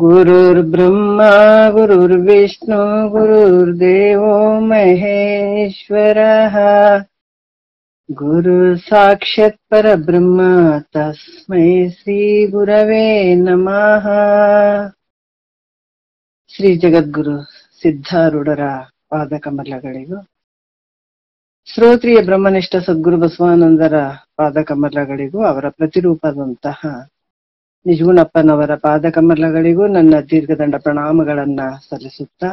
गुरुर्ब्रह्मा गुरुर्विष्णु गुरुर्देवो महेश्वरः गुरु साक्षात् परब्रह्म तस्मै श्री गुरवे नमः। ಶ್ರೀ ಜಗದ್ಗುರು ಸಿದ್ಧಾರೂಢರ ಪಾದಕಮಲಗಳಿಗೂ, ಶ್ರೋತ್ರಿಯ ಬ್ರಹ್ಮನಿಷ್ಠ ಸದ್ಗುರು ಬಸವಾನಂದರ ಪಾದಕಮಲಗಳಿಗೂ, ಅವರ ಪ್ರತಿರೂಪದಂತಹ ನಿಜಗುಣಪ್ಪನವರ ಪಾದಕಮಲಗಳಿಗೂ ನನ್ನ ದೀರ್ಘದಂಡ ಪ್ರಣಾಮಗಳನ್ನ ಸಲ್ಲಿಸುತ್ತಾ,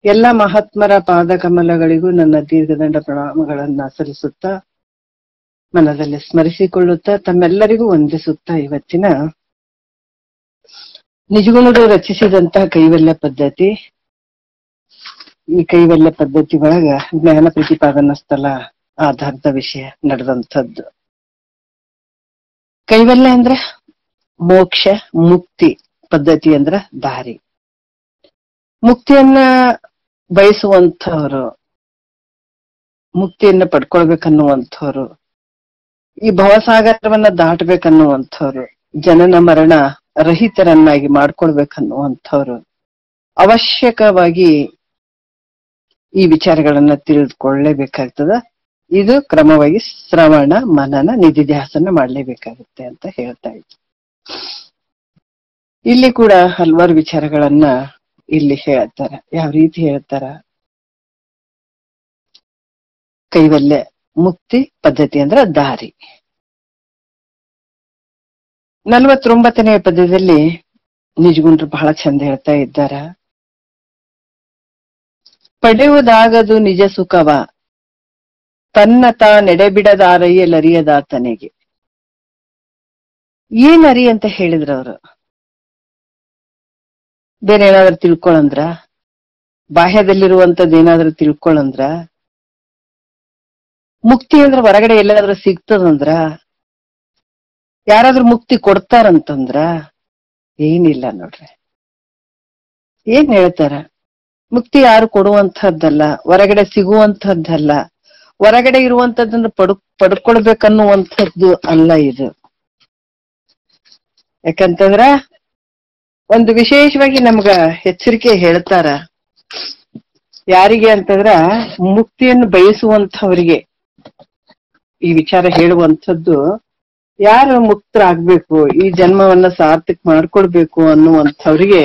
ಎಲ್ಲ ಮಹಾತ್ಮರ ಪಾದಕಮಲಗಳಿಗೂ ನನ್ನ ದೀರ್ಘದಂಡ ಪ್ರಣಾಮಗಳನ್ನ ಸಲ್ಲಿಸುತ್ತಾ, ಮನದಲ್ಲಿ ಸ್ಮರಿಸಿಕೊಳ್ಳುತ್ತಾ, ತಮ್ಮೆಲ್ಲರಿಗೂ ವಂದಿಸುತ್ತಾ, ಇವತ್ತಿನ ನಿಜಗುಣರು ರಚಿಸಿದಂತಹ ಕೈವಲ್ಯ ಪದ್ಧತಿ, ಈ ಕೈವಲ್ಯ ಪದ್ಧತಿ ಒಳಗ ಜ್ಞಾನ ಪ್ರತಿಪಾದನಾ ಸ್ಥಳ ಆಧಾರದ ವಿಷಯ ನಡೆದಂಥದ್ದು. ಕೈವಲ್ಯ ಅಂದ್ರೆ ಮೋಕ್ಷ, ಮುಕ್ತಿ, ಪದ್ಧತಿ ಅಂದ್ರ ದಾರಿ. ಮುಕ್ತಿಯನ್ನ ಬಯಸುವಂಥವ್ರು, ಮುಕ್ತಿಯನ್ನ ಪಡ್ಕೊಳ್ಬೇಕನ್ನುವಂಥವ್ರು, ಈ ಭವಸಾಗರವನ್ನ ದಾಟಬೇಕನ್ನುವಂಥವ್ರು, ಜನನ ಮರಣ ರಹಿತರನ್ನಾಗಿ ಮಾಡ್ಕೊಳ್ಬೇಕನ್ನುವಂಥವ್ರು ಅವಶ್ಯಕವಾಗಿ ಈ ವಿಚಾರಗಳನ್ನ ತಿಳಿದುಕೊಳ್ಳಲೇಬೇಕಾಗ್ತದ. ಇದು ಕ್ರಮವಾಗಿ ಶ್ರವಣ, ಮನನ, ನಿಧಿಧ್ಯಾಸನ ಮಾಡ್ಲೇಬೇಕಾಗುತ್ತೆ ಅಂತ ಹೇಳ್ತಾ ಇದ್ವಿ. ಇಲ್ಲಿ ಕೂಡ ಹಲವಾರು ವಿಚಾರಗಳನ್ನ ಇಲ್ಲಿ ಹೇಳ್ತಾರ. ಯಾವ ರೀತಿ ಹೇಳ್ತಾರ? ಕೈವಲ್ಯ ಮುಕ್ತಿ ಪದ್ಧತಿ ಅಂದ್ರ ದಾರಿ. 49ನೇ ಪದ್ಯದಲ್ಲಿ ನಿಜಗುಣರು ಬಹಳ ಚಂದ ಹೇಳ್ತಾ ಇದ್ದಾರ. ಪಡೆಯುವುದಾಗದು ನಿಜ ಸುಖವ ತನ್ನ ನೆಡೆಬಿಡದಾರಯ್ಯಲರಿಯದಾತನಿಗೆ. ಏನ್ ಅರಿ ಅಂತ ಹೇಳಿದ್ರ ಅವರು? ಬೇರೆ ಏನಾದ್ರೂ ತಿಳ್ಕೊಳಂದ್ರ? ಬಾಹ್ಯದಲ್ಲಿರುವಂತದ್ದು ಏನಾದ್ರೂ ತಿಳ್ಕೊಳಂದ್ರ? ಮುಕ್ತಿ ಅಂದ್ರ ಹೊರಗಡೆ ಎಲ್ಲಾದ್ರೂ ಸಿಗ್ತದಂದ್ರ? ಯಾರಾದ್ರೂ ಮುಕ್ತಿ ಕೊಡ್ತಾರಂತಂದ್ರ? ಏನಿಲ್ಲ ನೋಡ್ರಿ. ಏನ್ ಹೇಳ್ತಾರ? ಮುಕ್ತಿ ಯಾರು ಕೊಡುವಂತಹದ್ದಲ್ಲ, ಹೊರಗಡೆ ಸಿಗುವಂತಹದ್ದಲ್ಲ, ಹೊರಗಡೆ ಇರುವಂತದ್ದನ್ನ ಪಡ್ಕೊಳ್ಬೇಕನ್ನುವಂಥದ್ದು ಅಲ್ಲ ಇದು. ಯಾಕಂತಂದ್ರ ಒಂದು ವಿಶೇಷವಾಗಿ ನಮ್ಗ ಎಚ್ಚರಿಕೆ ಹೇಳ್ತಾರ. ಯಾರಿಗೆ ಅಂತಂದ್ರ ಮುಕ್ತಿಯನ್ನು ಬಯಸುವಂಥವ್ರಿಗೆ ಈ ವಿಚಾರ ಹೇಳುವಂಥದ್ದು. ಯಾರು ಮುಕ್ತರಾಗ್ಬೇಕು, ಈ ಜನ್ಮವನ್ನ ಸಾರ್ಥಕ ಮಾಡ್ಕೊಳ್ಬೇಕು ಅನ್ನುವಂಥವ್ರಿಗೆ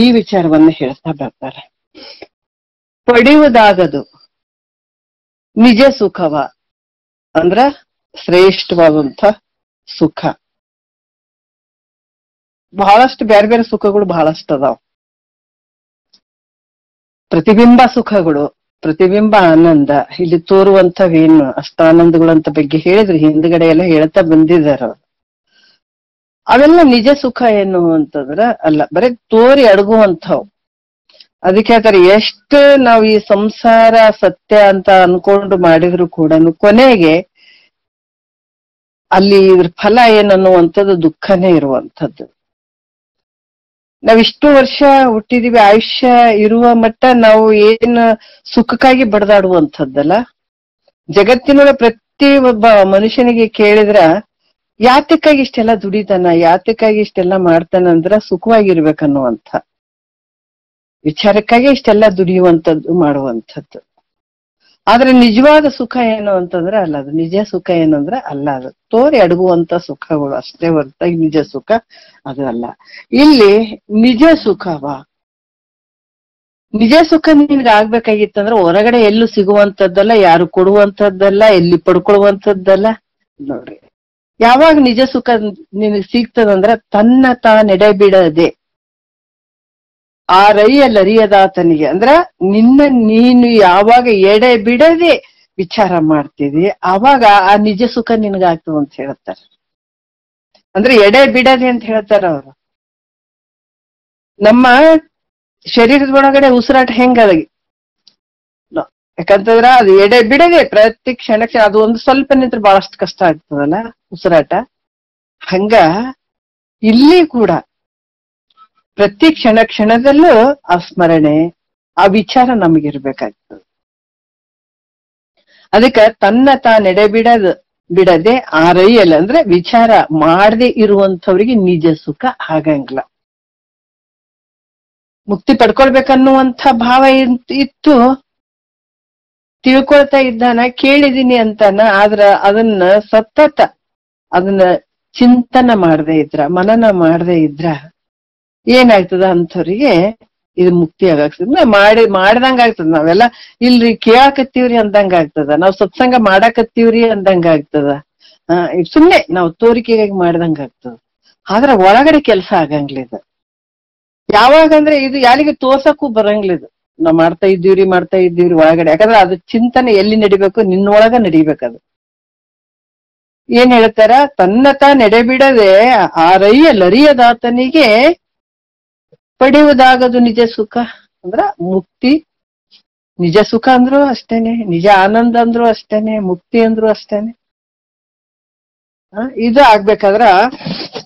ಈ ವಿಚಾರವನ್ನ ಹೇಳ್ತಾ ಬರ್ತಾರೆ. ಪಡೆಯುವುದಾಗದು ನಿಜ ಸುಖವ ಅಂದ್ರ ಶ್ರೇಷ್ಠವಾದಂಥ ಸುಖ. ಬಹಳಷ್ಟು ಬೇರೆ ಬೇರೆ ಸುಖಗಳು ಬಹಳಷ್ಟು ಅದಾವ. ಪ್ರತಿಬಿಂಬ ಸುಖಗಳು, ಪ್ರತಿಬಿಂಬ ಆನಂದ, ಇಲ್ಲಿ ತೋರುವಂಥವೇನು ಅಷ್ಟಾನಂದಗಳಂತ ಬಗ್ಗೆ ಹೇಳಿದ್ರು, ಹಿಂದ್ಗಡೆ ಎಲ್ಲ ಹೇಳ್ತಾ ಬಂದಿದಾರ. ಅವೆಲ್ಲ ನಿಜ ಸುಖ ಏನು ಅಂತಂದ್ರ ಅಲ್ಲ, ಬರೀ ತೋರಿ ಅಡಗುವಂಥವು. ಅದಕ್ಕೆ ಹೇಳ್ತಾರೆ, ಎಷ್ಟು ನಾವು ಈ ಸಂಸಾರ ಸತ್ಯ ಅಂತ ಅನ್ಕೊಂಡು ಮಾಡಿದ್ರು ಕೂಡ ಕೊನೆಗೆ ಅಲ್ಲಿ ಇದ್ರ ಫಲ ಏನನ್ನುವಂಥದ್ದು ದುಃಖನೇ ಇರುವಂಥದ್ದು. ನಾವಿಷ್ಟು ವರ್ಷ ಹುಟ್ಟಿದೀವಿ, ಆಯುಷ್ಯ ಇರುವ ಮಟ್ಟ ನಾವು ಏನ್ ಸುಖಕ್ಕಾಗಿ ಬಡದಾಡುವಂಥದ್ದಲ್ಲ. ಜಗತ್ತಿನೊಳಗೆ ಪ್ರತಿ ಒಬ್ಬ ಮನುಷ್ಯನಿಗೆ ಕೇಳಿದ್ರ ಯಾತಕ್ಕಾಗಿ ಇಷ್ಟೆಲ್ಲ ದುಡಿತಾನ, ಯಾತಕ್ಕಾಗಿ ಇಷ್ಟೆಲ್ಲ ಮಾಡ್ತಾನಂದ್ರ ಸುಖವಾಗಿರ್ಬೇಕನ್ನುವಂಥ ವಿಚಾರಕ್ಕಾಗಿ ಇಷ್ಟೆಲ್ಲ ದುಡಿಯುವಂಥದ್ದು, ಮಾಡುವಂಥದ್ದು. ಆದ್ರೆ ನಿಜವಾದ ಸುಖ ಏನು ಅಂತಂದ್ರೆ ಅಲ್ಲ, ಅದು ನಿಜ ಸುಖ ಏನು ಅಂದ್ರೆ ಅಲ್ಲ, ಅದು ತೋರಿ ಅಡಗುವಂತ ಸುಖಗಳು ಅಷ್ಟೇ ಹೊರತಾಗಿ ನಿಜ ಸುಖ ಅದು ಅಲ್ಲ. ಇಲ್ಲಿ ನಿಜ ಸುಖವ, ನಿಜ ಸುಖ ನಿನ್ಗೆ ಆಗ್ಬೇಕಾಗಿತ್ತಂದ್ರೆ ಹೊರಗಡೆ ಎಲ್ಲೂ ಸಿಗುವಂತದ್ದಲ್ಲ, ಯಾರು ಕೊಡುವಂತದ್ದಲ್ಲ, ಎಲ್ಲಿ ಪಡ್ಕೊಳ್ಳುವಂತದ್ದಲ್ಲ. ನೋಡ್ರಿ, ಯಾವಾಗ ನಿಜ ಸುಖ ನಿನಗ್ ಸಿಗ್ತದಂದ್ರ ತನ್ನ ನೆಡೆಬಿಡದೆ ಆ ರೈಯಲ್ಲರಿಯದಾತನಿಗೆ, ಅಂದ್ರ ನಿನ್ನ ನೀನು ಯಾವಾಗ ಎಡೆ ಬಿಡದೆ ವಿಚಾರ ಮಾಡ್ತೀವಿ ಅವಾಗ ಆ ನಿಜ ಸುಖ ನಿನಗಾಗ್ತದ ಅಂತ ಹೇಳ್ತಾರ. ಅಂದ್ರೆ ಎಡೆ ಬಿಡದೆ ಅಂತ ಹೇಳ್ತಾರ ಅವರು. ನಮ್ಮ ಶರೀರದ ಒಳಗಡೆ ಉಸಿರಾಟ ಹೆಂಗದ? ಯಾಕಂತಂದ್ರ ಅದು ಎಡೆ ಬಿಡದೆ ಪ್ರತಿ ಕ್ಷಣಕ್ಕೆ ಅದು ಒಂದು ಸ್ವಲ್ಪ ನಿಂತ್ರ ಬಹಳಷ್ಟು ಕಷ್ಟ ಆಗ್ತದಲ್ಲ ಉಸಿರಾಟ. ಹಂಗ ಇಲ್ಲಿ ಕೂಡ ಪ್ರತಿ ಕ್ಷಣದಲ್ಲೂ ಆ ಸ್ಮರಣೆ, ಆ ವಿಚಾರ ನಮಗಿರ್ಬೇಕಾಗ್ತದೆ. ಅದಕ್ಕ ನೆಡೆ ಬಿಡದೆ ಆ ರೈಯಲ್ಲಿ ಅಂದ್ರೆ ವಿಚಾರ ಮಾಡದೆ ಇರುವಂತವ್ರಿಗೆ ನಿಜ ಸುಖ ಆಗಂಗಿಲ್ಲ. ಮುಕ್ತಿ ಪಡ್ಕೊಳ್ಬೇಕನ್ನುವಂಥ ಭಾವ ಇತ್ತು, ತಿಳ್ಕೊಳ್ತಾ ಇದ್ದಾನ, ಕೇಳಿದೀನಿ ಅಂತಾನ. ಆದ್ರ ಅದನ್ನ ಸತತ ಅದನ್ನ ಚಿಂತನ ಮಾಡದೇ ಇದ್ರ, ಮನನ ಮಾಡದೇ ಇದ್ರ ಏನಾಗ್ತದ ಅಂಥವ್ರಿಗೆ ಇದು ಮುಕ್ತಿ ಆಗಾಗ್ತದ. ಮಾಡ್ದಂಗ ಆಗ್ತದ. ನಾವೆಲ್ಲ ಇಲ್ರಿ ಕೇಳಾಕತ್ತೀವ್ರಿ ಅಂದಂಗ ಆಗ್ತದ, ನಾವ್ ಸತ್ಸಂಗ ಮಾಡಾಕತ್ತೀವ್ರಿ ಅಂದಂಗ ಆಗ್ತದ. ಸುಮ್ನೆ ನಾವು ತೋರಿಕೆಗಾಗಿ ಮಾಡ್ದಂಗ ಆಗ್ತದ. ಆದ್ರ ಒಳಗಡೆ ಕೆಲಸ ಆಗಂಗ್ಲಿದ. ಯಾವಾಗಂದ್ರೆ ಇದು ಯಾರಿಗೆ ತೋರ್ಸಕ್ಕೂ ಬರಂಗ್ಲಿದು. ನಾವ್ ಮಾಡ್ತಾ ಇದ್ದೀವ್ರಿ ಒಳಗಡೆ. ಯಾಕಂದ್ರೆ ಅದು ಚಿಂತನೆ ಎಲ್ಲಿ ನಡಿಬೇಕು, ನಿನ್ನೊಳಗ ನಡಿಬೇಕದು. ಏನ್ ಹೇಳ್ತಾರ, ತನ್ನ ನೆಡೆಬಿಡದೆ ಆರಯ್ಯ ಲರಿಯದಾತನಿಗೆ ಪಡೆಯುವುದಾಗದು ನಿಜ ಸುಖ. ಅಂದ್ರ ಮುಕ್ತಿ, ನಿಜ ಸುಖ ಅಂದ್ರು ಅಷ್ಟೇನೆ, ನಿಜ ಆನಂದ ಅಂದ್ರು ಅಷ್ಟೇನೆ, ಮುಕ್ತಿ ಅಂದ್ರು ಅಷ್ಟೇನೆ. ಇದು ಆಗ್ಬೇಕಾದ್ರ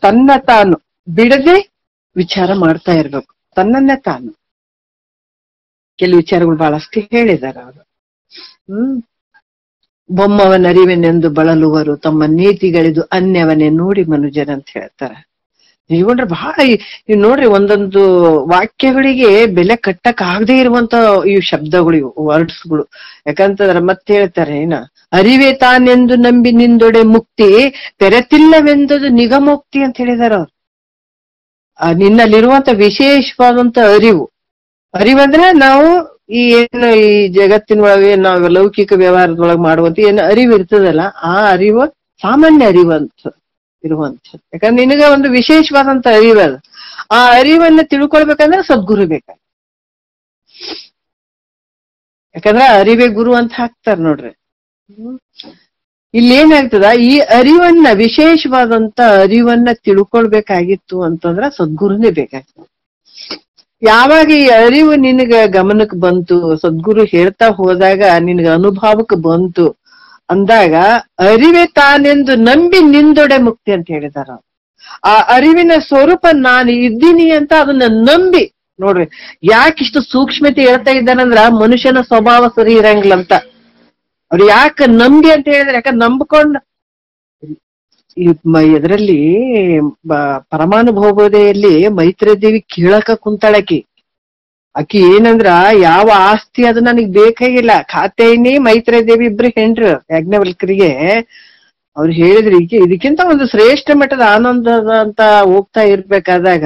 ತನ್ನ ತಾನು ಬಿಡದೆ ವಿಚಾರ ಮಾಡ್ತಾ ಇರ್ಬೇಕು. ತನ್ನನ್ನೇ ತಾನು. ಕೆಲವು ವಿಚಾರಗಳು ಬಹಳಷ್ಟು ಹೇಳಿದಾರ ಅವರು. ಬೊಮ್ಮವನರಿವೆನೆಂದು ಬಳಲುವರು, ತಮ್ಮ ನೀತಿಗಳಿದು ಅನ್ಯವನೇ ನೋಡಿ ಮನುಜನ ಅಂತ ಹೇಳ್ತಾರ. ಇವ್ಕೊಂಡ್ರೆ ಬಹಳ ಇವ್ ನೋಡ್ರಿ, ಒಂದೊಂದು ವಾಕ್ಯಗಳಿಗೆ ಬೆಲೆ ಕಟ್ಟಕ್ ಆಗದೆ ಇರುವಂತ ಇವು ಶಬ್ದಗಳು, ಇವು ವರ್ಡ್ಸ್ಗಳು. ಯಾಕಂತಂದ್ರ ಮತ್ತೆ ಹೇಳ್ತಾರೆ ಏನ, ಅರಿವೆ ತಾನೆಂದು ನಂಬಿ ನಿಂದೊಡೆ ಮುಕ್ತಿ ತೆರೆತಿಲ್ಲವೆಂದದು ನಿಗಮೋಕ್ತಿ ಅಂತ ಹೇಳಿದಾರ ಅವ್ರು. ನಿನ್ನಲ್ಲಿರುವಂತ ವಿಶೇಷವಾದಂತ ಅರಿವಂದ್ರೆ ನಾವು ಈ ಏನು ಈ ಜಗತ್ತಿನೊಳಗೆ ನಾವು ಲೌಕಿಕ ವ್ಯವಹಾರದೊಳಗೆ ಮಾಡುವಂತ ಏನು ಅರಿವು ಇರ್ತದಲ್ಲ, ಆ ಅರಿವು ಸಾಮಾನ್ಯ ಅರಿವಂತ ಇರುವಂಥದ್ದು. ಯಾಕಂದ್ರೆ ನಿನಗ ಒಂದು ವಿಶೇಷವಾದಂತ ಅರಿವು ಅದು. ಆ ಅರಿವನ್ನ ತಿಳ್ಕೊಳ್ಬೇಕಂದ್ರೆ ಸದ್ಗುರು ಬೇಕಾಗ. ಯಾಕಂದ್ರೆ ಅರಿವೇ ಗುರು ಅಂತ ಹಾಕ್ತಾರ ನೋಡ್ರಿ. ಇಲ್ಲಿ ಏನಾಗ್ತದ, ಈ ಅರಿವನ್ನ ವಿಶೇಷವಾದಂತ ಅರಿವನ್ನ ತಿಳ್ಕೊಳ್ಬೇಕಾಗಿತ್ತು ಅಂತಂದ್ರ ಸದ್ಗುರುನೇ ಬೇಕಾಗ್ತದೆ. ಯಾವಾಗ ಈ ಅರಿವು ನಿನಗ ಗಮನಕ್ಕೆ ಬಂತು, ಸದ್ಗುರು ಹೇಳ್ತಾ ಹೋದಾಗ ನಿನಗ ಅನುಭವಕ್ಕೆ ಬಂತು ಅಂದಾಗ ಅರಿವೆ ತಾನೆಂದು ನಂಬಿ ನಿಂದೊಡೆ ಮುಕ್ತಿ ಅಂತ ಹೇಳಿದಾರ. ಆ ಅರಿವಿನ ಸ್ವರೂಪ ನಾನು ಇದ್ದೀನಿ ಅಂತ ಅದನ್ನ ನಂಬಿ ನೋಡ್ರಿ. ಯಾಕಿಷ್ಟು ಸೂಕ್ಷ್ಮತೆ ಹೇಳ್ತಾ ಇದ್ದಾನಂದ್ರ ಮನುಷ್ಯನ ಸ್ವಭಾವ ಸರಿ ಇರಂಗಿಲ್ಲಂತ. ಅವ್ರು ಯಾಕೆ ನಂಬಿ ಅಂತ ಹೇಳಿದ್ರೆ, ಯಾಕಂದ್ರೆ ನಂಬ್ಕೊಂಡ್ ಎದ್ರಲ್ಲಿ ಪರಮಾನುಭವದೆಯಲ್ಲಿ ಮೈತ್ರಿ ದೇವಿ ಕೇಳಕ ಕುಂತಾಳಕಿ. ಆಕಿ ಏನಂದ್ರ, ಯಾವ ಆಸ್ತಿ ಅದು ನನಗ್ ಬೇಕಾಗಿಲ್ಲ, ಖಾತೆನೇ ಮೈತ್ರಿ ದೇವಿ ಇಬ್ರು ಹೆಂಡ್ರು ಯಾಜ್ಞವಲ್ಕರಿಗೆ ಅವ್ರು ಹೇಳಿದ್ರಿ, ಇದಕ್ಕಿಂತ ಒಂದು ಶ್ರೇಷ್ಠ ಮಟ್ಟದ ಆನಂದ ಅಂತ ಹೋಗ್ತಾ ಇರ್ಬೇಕಾದಾಗ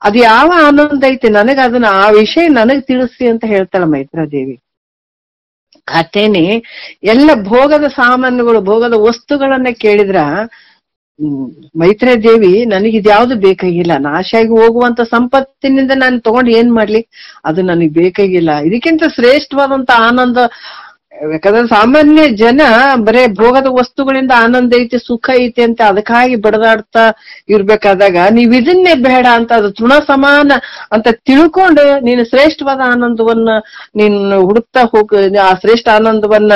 ಅದ್ ಯಾವ ಆನಂದ ಐತಿ ನನಗ, ಅದನ್ನ ಆ ವಿಷಯ ನನಗ್ ತಿಳಿಸಿ ಅಂತ ಹೇಳ್ತಾಳ ಮೈತ್ರಾದೇವಿ. ಖಾತೆನೆ ಎಲ್ಲ ಭೋಗದ ಸಾಮಾನುಗಳು, ಭೋಗದ ವಸ್ತುಗಳನ್ನ ಕೇಳಿದ್ರ ಮೈತ್ರೇಯ ದೇವಿ ನನಗಿದ್ಯಾವ್ದು ಬೇಕಾಗಿಲ್ಲ, ನಾಶ ಆಗಿ ಹೋಗುವಂತ ಸಂಪತ್ತಿನಿಂದ ನಾನು ತಗೊಂಡು ಏನ್ ಮಾಡ್ಲಿ, ಅದು ನನಗ್ ಬೇಕಾಗಿಲ್ಲ. ಇದಕ್ಕಿಂತ ಶ್ರೇಷ್ಠವಾದಂತ ಆನಂದ. ಯಾಕಂದ್ರೆ ಸಾಮಾನ್ಯ ಜನ ಬರೇ ಭೋಗದ ವಸ್ತುಗಳಿಂದ ಆನಂದ ಐತಿ, ಸುಖ ಐತಿ ಅಂತ ಅದಕ್ಕಾಗಿ ಬಡದಾಡ್ತಾ ಇರ್ಬೇಕಾದಾಗ ನೀವ್ ಇದನ್ನೇ ಬೇಡ ಅಂತ, ಅದು ತೃಣ ಸಮಾನ ಅಂತ ತಿಳ್ಕೊಂಡು ನೀನು ಶ್ರೇಷ್ಠವಾದ ಆನಂದವನ್ನ ನೀನು ಹುಡುಕ್ತಾ ಆ ಶ್ರೇಷ್ಠ ಆನಂದವನ್ನ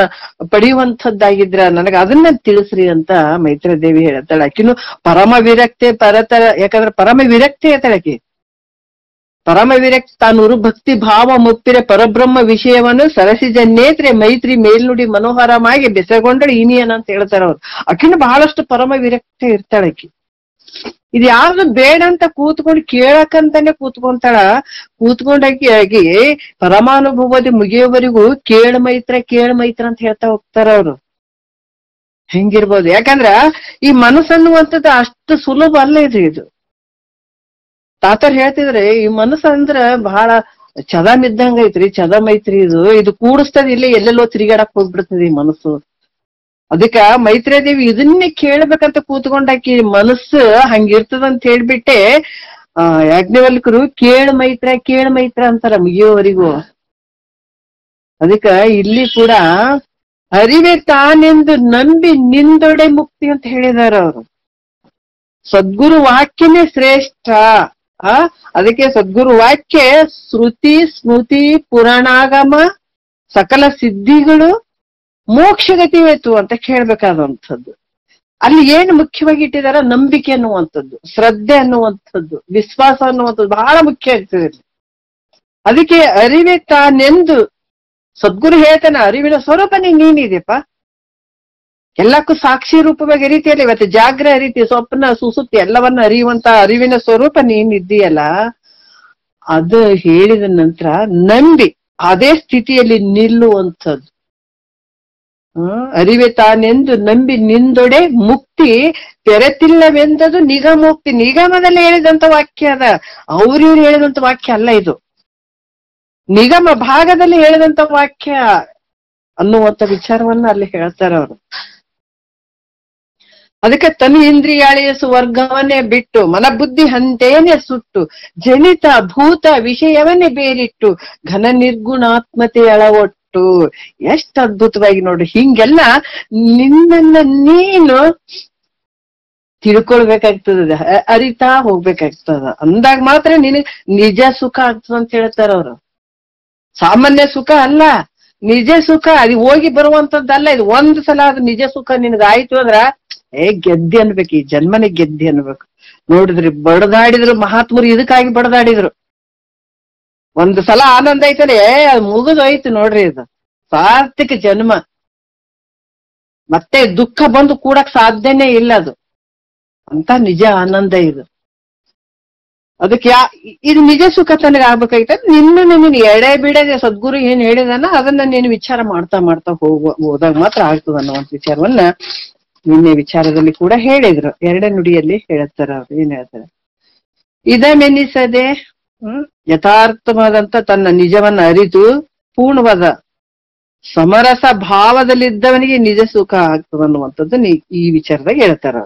ಪಡೆಯುವಂಥದ್ದಾಗಿದ್ರ ನನಗೆ ಅದನ್ನ ತಿಳಿಸ್ರಿ ಅಂತ ಮೈತ್ರಿ ದೇವಿ ಹೇಳ್ತಾಳೆ. ಆಕಿನು ಪರಮ ವಿರಕ್ತಿ ಪರತರ, ಯಾಕಂದ್ರೆ ಪರಮ ವಿರಕ್ತಿ ಹೇಳ್ತಾಳಕಿ. ಪರಮ ವಿರಕ್ತಿ ತಾನೂರು ಭಕ್ತಿ ಭಾವ ಮುಪ್ಪಿರೆ ಪರಬ್ರಹ್ಮ ವಿಷಯವನ್ನು ಸರಸಿಜ ನೇತ್ರೆ ಮೈತ್ರಿ ಮೇಲ್ನುಡಿ ಮನೋಹರವಾಗಿ ಬೆಸಗೊಂಡಳು ಇನಿಯನ್ ಅಂತ ಹೇಳ್ತಾರ ಅವ್ರು. ಆಕಿನ ಬಹಳಷ್ಟು ಪರಮ ವಿರಕ್ತಿ ಇರ್ತಾಳಕಿ. ಇದು ಯಾವ್ದು ಬೇಡ ಅಂತ ಕೂತ್ಕೊಂಡು ಕೇಳಕಂತಾನೆ ಕೂತ್ಕೊಂಡಾಕಿ ಆಗಿ ಪರಮಾನುಭವದ ಮುಗಿಯೋವರೆಗೂ ಕೇಳ ಮೈತ್ರ ಅಂತ ಹೇಳ್ತಾ ಹೋಗ್ತಾರ ಅವ್ರು. ಹೆಂಗಿರ್ಬೋದು, ಯಾಕಂದ್ರ ಈ ಮನಸ್ಸನ್ನುವಂಥದ್ದು ಅಷ್ಟು ಸುಲಭ ಅಲ್ಲ ಇದು. ತಾತರ್ ಹೇಳ್ತಿದ್ರೆ ಈ ಮನಸ್ಸು ಅಂದ್ರ ಬಹಳ ಚದಮಿದ್ದಂಗ ಐತ್ರಿ, ಚದ ಮೈತ್ರಿ. ಇದು ಕೂಡಿಸ್ತದ, ಇಲ್ಲಿ ಎಲ್ಲೆಲ್ಲೋ ತಿರುಗಾಡಕ್ ಹೋಗ್ಬಿಡ್ತದೆ ಈ ಮನಸ್ಸು. ಅದಕ್ಕ ಮೈತ್ರಿ ದೇವಿ ಇದನ್ನೇ ಕೇಳ್ಬೇಕಂತ ಕೂತ್ಕೊಂಡಾಕಿ ಮನಸ್ಸು ಹಂಗಿರ್ತದಂತ ಹೇಳ್ಬಿಟ್ಟೆ ಯಾಜ್ಞವಲ್ಕರು ಕೇಳ ಮೈತ್ರ ಅಂತಾರ ಮುಗಿಯೋವರೆಗೂ. ಅದಕ್ಕ ಇಲ್ಲಿ ಕೂಡ ಅರಿವೆ ತಾನೆಂದು ನಂಬಿ ನಿಂದೊಡೆ ಮುಕ್ತಿ ಅಂತ ಹೇಳಿದಾರ ಅವರು. ಸದ್ಗುರು ವಾಕ್ಯನೇ ಶ್ರೇಷ್ಠ. ಅದಕ್ಕೆ ಸದ್ಗುರು ವಾಕ್ಯ ಶ್ರುತಿ ಸ್ಮೃತಿ ಪುರಾಣಾಗಮ ಸಕಲ ಸಿದ್ಧಿಗಳು ಮೋಕ್ಷಗತಿ ಹೋಯ್ತು ಅಂತ ಕೇಳ್ಬೇಕಾದಂಥದ್ದು. ಅಲ್ಲಿ ಏನು ಮುಖ್ಯವಾಗಿ ಇಟ್ಟಿದಾರ, ನಂಬಿಕೆ ಅನ್ನುವಂಥದ್ದು, ಶ್ರದ್ಧೆ ಅನ್ನುವಂಥದ್ದು, ವಿಶ್ವಾಸ ಅನ್ನುವಂಥದ್ದು ಬಹಳ ಮುಖ್ಯ ಆಗ್ತದೆ. ಅದಕ್ಕೆ ಅರಿವೆ ತಾನೆಂದು ಸದ್ಗುರು ಹೇಳ್ತಾನೆ, ಅರಿವಿನ ಸ್ವರೂಪ ನೀನಿದೆಪ್ಪ, ಎಲ್ಲಕ್ಕೂ ಸಾಕ್ಷಿ ರೂಪವಾಗಿ ರೀತಿಯಲ್ಲಿ ಇವತ್ತು ಜಾಗ್ರ ರೀತಿ ಸ್ವಪ್ನ ಸುಸುಪ್ತಿ ಎಲ್ಲವನ್ನ ಅರಿಯುವಂತ ಅರಿವಿನ ಸ್ವರೂಪ ನೀನಿದ್ದೀಯಲ್ಲ, ಅದು ಹೇಳಿದ ನಂತರ ನಂಬಿ ಅದೇ ಸ್ಥಿತಿಯಲ್ಲಿ ನಿಲ್ಲುವಂಥದ್ದು. ಅರಿವೆ ತಾನೆಂದು ನಂಬಿ ನಿಂದೊಡೆ ಮುಕ್ತಿ ತೆರೆತಿಲ್ಲವೆಂದದು ನಿಗಮೋಕ್ತಿ. ನಿಗಮದಲ್ಲಿ ಹೇಳಿದಂತ ವಾಕ್ಯ ಅದ, ಅವ್ರಿವ್ರು ಹೇಳಿದಂತ ವಾಕ್ಯ ಅಲ್ಲ ಇದು. ನಿಗಮ ಭಾಗದಲ್ಲಿ ಹೇಳಿದಂತ ವಾಕ್ಯ ಅನ್ನುವಂತ ವಿಚಾರವನ್ನ ಅಲ್ಲಿ ಹೇಳ್ತಾರ ಅವರು. ಅದಕ್ಕೆ ತನು ಇಂದ್ರಿಯಾಳಿಯ ಸ್ವರ್ಗವನ್ನೇ ಬಿಟ್ಟು ಮನಬುದ್ಧಿ ಹಂತೇನೆ ಸುಟ್ಟು ಜನಿತ ಭೂತ ವಿಷಯವನ್ನೇ ಬೇರಿಟ್ಟು ಘನ ನಿರ್ಗುಣಾತ್ಮತೆ ಅಳವಟ್ಟು. ಎಷ್ಟು ಅದ್ಭುತವಾಗಿ ನೋಡ್ರಿ. ಹಿಂಗೆಲ್ಲ ನಿನ್ನನ್ನ ನೀನು ತಿಳ್ಕೊಳ್ಬೇಕಾಗ್ತದ, ಅರಿತಾ ಹೋಗ್ಬೇಕಾಗ್ತದ. ಅಂದಾಗ ಮಾತ್ರ ನಿನಗ್ ನಿಜ ಸುಖ ಆಗ್ತದ ಅಂತ ಹೇಳ್ತಾರ ಅವ್ರು. ಸಾಮಾನ್ಯ ಸುಖ ಅಲ್ಲ, ನಿಜ ಸುಖ. ಅದು ಹೋಗಿ ಬರುವಂತದ್ದಲ್ಲ. ಇದು ಒಂದ್ ಸಲ ಅದು ನಿಜ ಸುಖ ನಿನಗಾಯ್ತು ಅಂದ್ರ ಗೆದ್ದಿ ಅನ್ಬೇಕು, ಈ ಜನ್ಮನೆ ಗೆದ್ದಿ ಅನ್ಬೇಕು. ನೋಡಿದ್ರಿ, ಬಡದಾಡಿದ್ರು ಮಹಾತ್ಮರು, ಇದಕ್ಕಾಗಿ ಬಡದಾಡಿದ್ರು. ಒಂದು ಸಲ ಆನಂದ ಐತಲ್ಲ, ಅದು ಮುಗಿದೋಯ್ತು ನೋಡ್ರಿ. ಇದು ಸಾರ್ಥಕ ಜನ್ಮ. ಮತ್ತೆ ದುಃಖ ಬಂದು ಕೂಡಕ್ ಸಾಧ್ಯನೇ ಇಲ್ಲ. ಅದು ಅಂತ ನಿಜ ಆನಂದ ಇದು. ಅದಕ್ಕೆ ಇದು ನಿಜ ಸುಖ ತನಗೆ ಆಗ್ಬೇಕಾಗಿತ್ತ. ನಿನ್ನ ನೀನು ಎಡೆ ಬಿಡದೆ ಸದ್ಗುರು ಏನ್ ಹೇಳಿದಾನ ಅದನ್ನ ನೀನು ವಿಚಾರ ಮಾಡ್ತಾ ಮಾಡ್ತಾ ಹೋದಾಗ ಮಾತ್ರ ಆಗ್ತದ ಅನ್ನುವಂತ ವಿಚಾರವನ್ನ ನಿನ್ನೆ ವಿಚಾರದಲ್ಲಿ ಕೂಡ ಹೇಳಿದ್ರು. ಎರಡೇ ನುಡಿಯಲ್ಲಿ ಹೇಳ್ತಾರ ಅವ್ರು. ಏನ್ ಹೇಳ್ತಾರೆ? ಇದನ್ನೆನಿಸದೆ ಯಥಾರ್ಥವಾದಂತ ತನ್ನ ನಿಜವನ್ನ ಅರಿತು ಪೂರ್ಣವಾದ ಸಮರಸ ಭಾವದಲ್ಲಿದ್ದವನಿಗೆ ನಿಜ ಸುಖ ಆಗ್ತದ ಅನ್ನುವಂಥದ್ದು ಈ ವಿಚಾರದಾಗ ಹೇಳ್ತಾರ.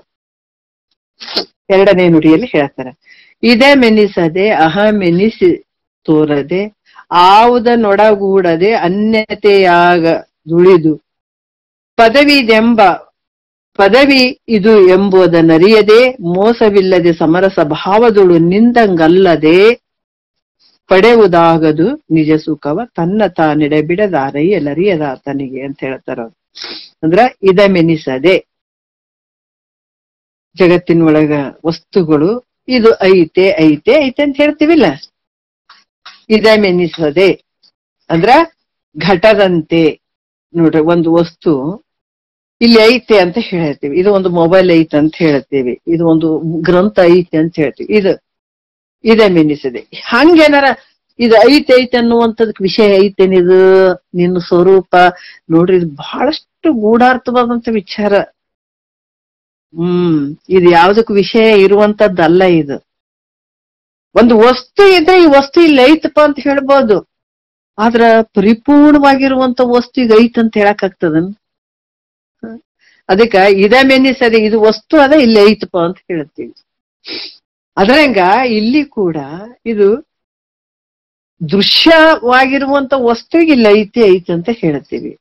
ಎರಡನೇ ನುಡಿಯಲ್ಲಿ ಹೇಳ್ತಾರೆ. ಇದೆಮೆನಿಸದೆ ಅಹಮೆನಿಸಿ ತೋರದೆ ಆವುದನೊಡಗೂಡದೆ ಅನ್ಯತೆಯಾಗ ದುಳಿದು ಪದವಿ ಇದು ಎಂಬುದನ್ನರಿಯದೆ ಮೋಸವಿಲ್ಲದೆ ಸಮರಸ ಭಾವದುಳು ನಿಂದಂಗಲ್ಲದೆ ಪಡೆಯುವುದಾಗದು ನಿಜ ಸುಖವ ತನ್ನ ತಾನೆಡೆ ಬಿಡದಾರೈಯಲರಿಯದ ಆತನಿಗೆ ಅಂತ ಹೇಳ್ತಾರ. ಅಂದ್ರ ಇದಮೆನಿಸದೆ ಜಗತ್ತಿನೊಳಗ ವಸ್ತುಗಳು ಇದು ಐತೆ ಐತೆ ಐತೆ ಅಂತ ಹೇಳ್ತೀವಿಲ್ಲ. ಇದಮೆನಿಸದೆ ಅಂದ್ರ ಘಟದಂತೆ. ನೋಡ್ರಿ, ಒಂದು ವಸ್ತು ಇಲ್ಲಿ ಐತೆ ಅಂತ ಹೇಳ್ತೀವಿ. ಇದು ಒಂದು ಮೊಬೈಲ್ ಐತೆ ಅಂತ ಹೇಳ್ತೀವಿ. ಇದು ಒಂದು ಗ್ರಂಥ ಐತೆ ಅಂತ ಹೇಳ್ತೀವಿ. ಇದಮೆನಿಸದೆ ಹಂಗೇನಾರ ಇದು ಐತೆ ಐತೆ ಅನ್ನುವಂಥದಕ್ ವಿಷಯ ಐತೇನಿದು ನಿನ್ನ ಸ್ವರೂಪ. ನೋಡ್ರಿ, ಇದು ಬಹಳಷ್ಟು ಗೂಢಾರ್ಥವಾದಂತ ವಿಚಾರ. ಇದು ಯಾವ್ದಕ್ ವಿಷಯ ಇರುವಂತದ್ದಲ್ಲ. ಇದು ಒಂದು ವಸ್ತು ಇದ್ರೆ ಈ ವಸ್ತು ಇಲ್ಲಿ ಐತಪ್ಪ ಅಂತ ಹೇಳ್ಬೋದು. ಆದ್ರ ಪರಿಪೂರ್ಣವಾಗಿರುವಂತ ವಸ್ತು ಈಗ ಐತಂತ ಹೇಳಕ್ ಆಗ್ತದನ್? ಅದಕ್ಕ ಇದಮೆನಿಸದೆ ಇದು ವಸ್ತು ಅದ ಇಲ್ಲಿ ಐತಪ್ಪ ಅಂತ ಹೇಳ್ತೀವಿ. ಅದ್ರಂಗ ಇಲ್ಲಿ ಕೂಡ ಇದು ದೃಶ್ಯವಾಗಿರುವಂತ ವಸ್ತುವಿಗೆ ಇಲ್ಲಿ ಐತೆ ಐತೆ ಅಂತ ಹೇಳ್ತೀವಿ.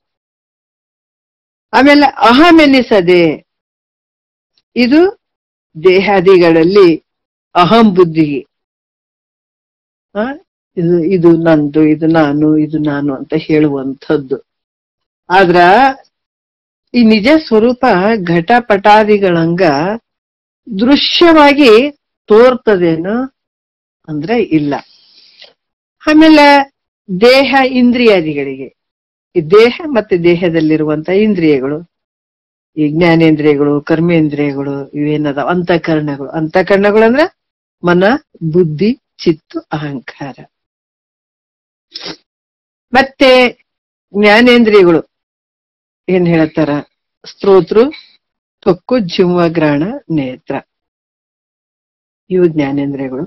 ಆಮೇಲೆ ಅಹಮೆನಿಸದೆ ಇದು ದೇಹಾದಿಗಳಲ್ಲಿ ಅಹಂ ಬುದ್ಧಿಗೆ ಇದು ನಂದು, ಇದು ನಾನು ಅಂತ ಹೇಳುವಂಥದ್ದು. ಆದ್ರ ಈ ನಿಜ ಸ್ವರೂಪ ಘಟಪಟಾದಿಗಳಂಗ ದೃಶ್ಯವಾಗಿ ತೋರ್ತದೇನು ಅಂದ್ರೆ ಇಲ್ಲ. ಆಮೇಲೆ ದೇಹ ಇಂದ್ರಿಯಾದಿಗಳಿಗೆ, ಈ ದೇಹ ಮತ್ತೆ ದೇಹದಲ್ಲಿರುವಂತ ಇಂದ್ರಿಯಗಳು, ಈ ಜ್ಞಾನೇಂದ್ರಿಯಗಳು, ಕರ್ಮೇಂದ್ರಿಯಗಳು, ಇವೇನದ ಅಂತಃಕರಣಗಳು ಅಂದ್ರೆ ಮನ, ಬುದ್ಧಿ, ಚಿತ್ತು, ಅಹಂಕಾರ. ಮತ್ತೆ ಜ್ಞಾನೇಂದ್ರಿಯಗಳು ಏನ್ ಹೇಳ್ತಾರ? ಸ್ತೋತೃ, ತ್ವಕ್ಕು, ಜಿಹ್ವ, ಗ್ರಾಣ, ನೇತ್ರ, ಇವು ಜ್ಞಾನೇಂದ್ರಿಯಗಳು.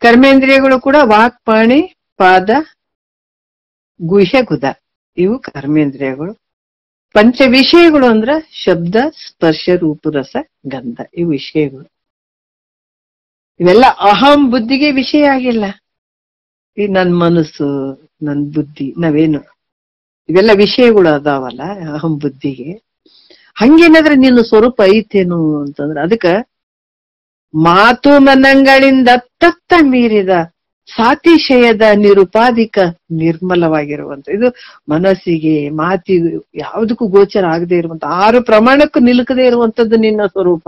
ಕರ್ಮೇಂದ್ರಿಯಗಳು ಕೂಡ ವಾಕ್, ಪಾಣಿ, ಪಾದ, ಗುಹ್ಯ, ಗುದ, ಇವು ಕರ್ಮೇಂದ್ರಿಯಗಳು. ಪಂಚ ವಿಷಯಗಳು ಅಂದ್ರ ಶಬ್ದ, ಸ್ಪರ್ಶ, ರೂಪ, ರಸ, ಗಂಧ, ಇವು ವಿಷಯಗಳು. ಇವೆಲ್ಲ ಅಹಂ ಬುದ್ಧಿಗೆ ವಿಷಯ ಆಗಿಲ್ಲ. ಈ ನನ್ ಮನಸ್ಸು, ನನ್ ಬುದ್ಧಿ, ನಾವೇನು ಇವೆಲ್ಲ ವಿಷಯಗಳು ಅದಾವಲ್ಲ ಅಹಂ ಬುದ್ಧಿಗೆ. ಹಂಗೇನಾದ್ರೆ ನಿನ್ನ ಸ್ವರೂಪ ಐತೇನು ಅಂತಂದ್ರ ಅದಕ್ಕ ಮಾತು ಮನಗಳಿಂದ ತತ್ತ ಮೀರಿದ ಸಾತಿಶಯದ ನಿರುಪಾಧಿಕ ನಿರ್ಮಲವಾಗಿರುವಂತ, ಇದು ಮನಸ್ಸಿಗೆ, ಮಾತಿಗೆ, ಯಾವುದಕ್ಕೂ ಗೋಚರ ಆಗದೆ ಇರುವಂತ, 6 ಪ್ರಮಾಣಕ್ಕೂ ನಿಲುಕದೆ ಇರುವಂತದ್ದು ನಿನ್ನ ಸ್ವರೂಪ.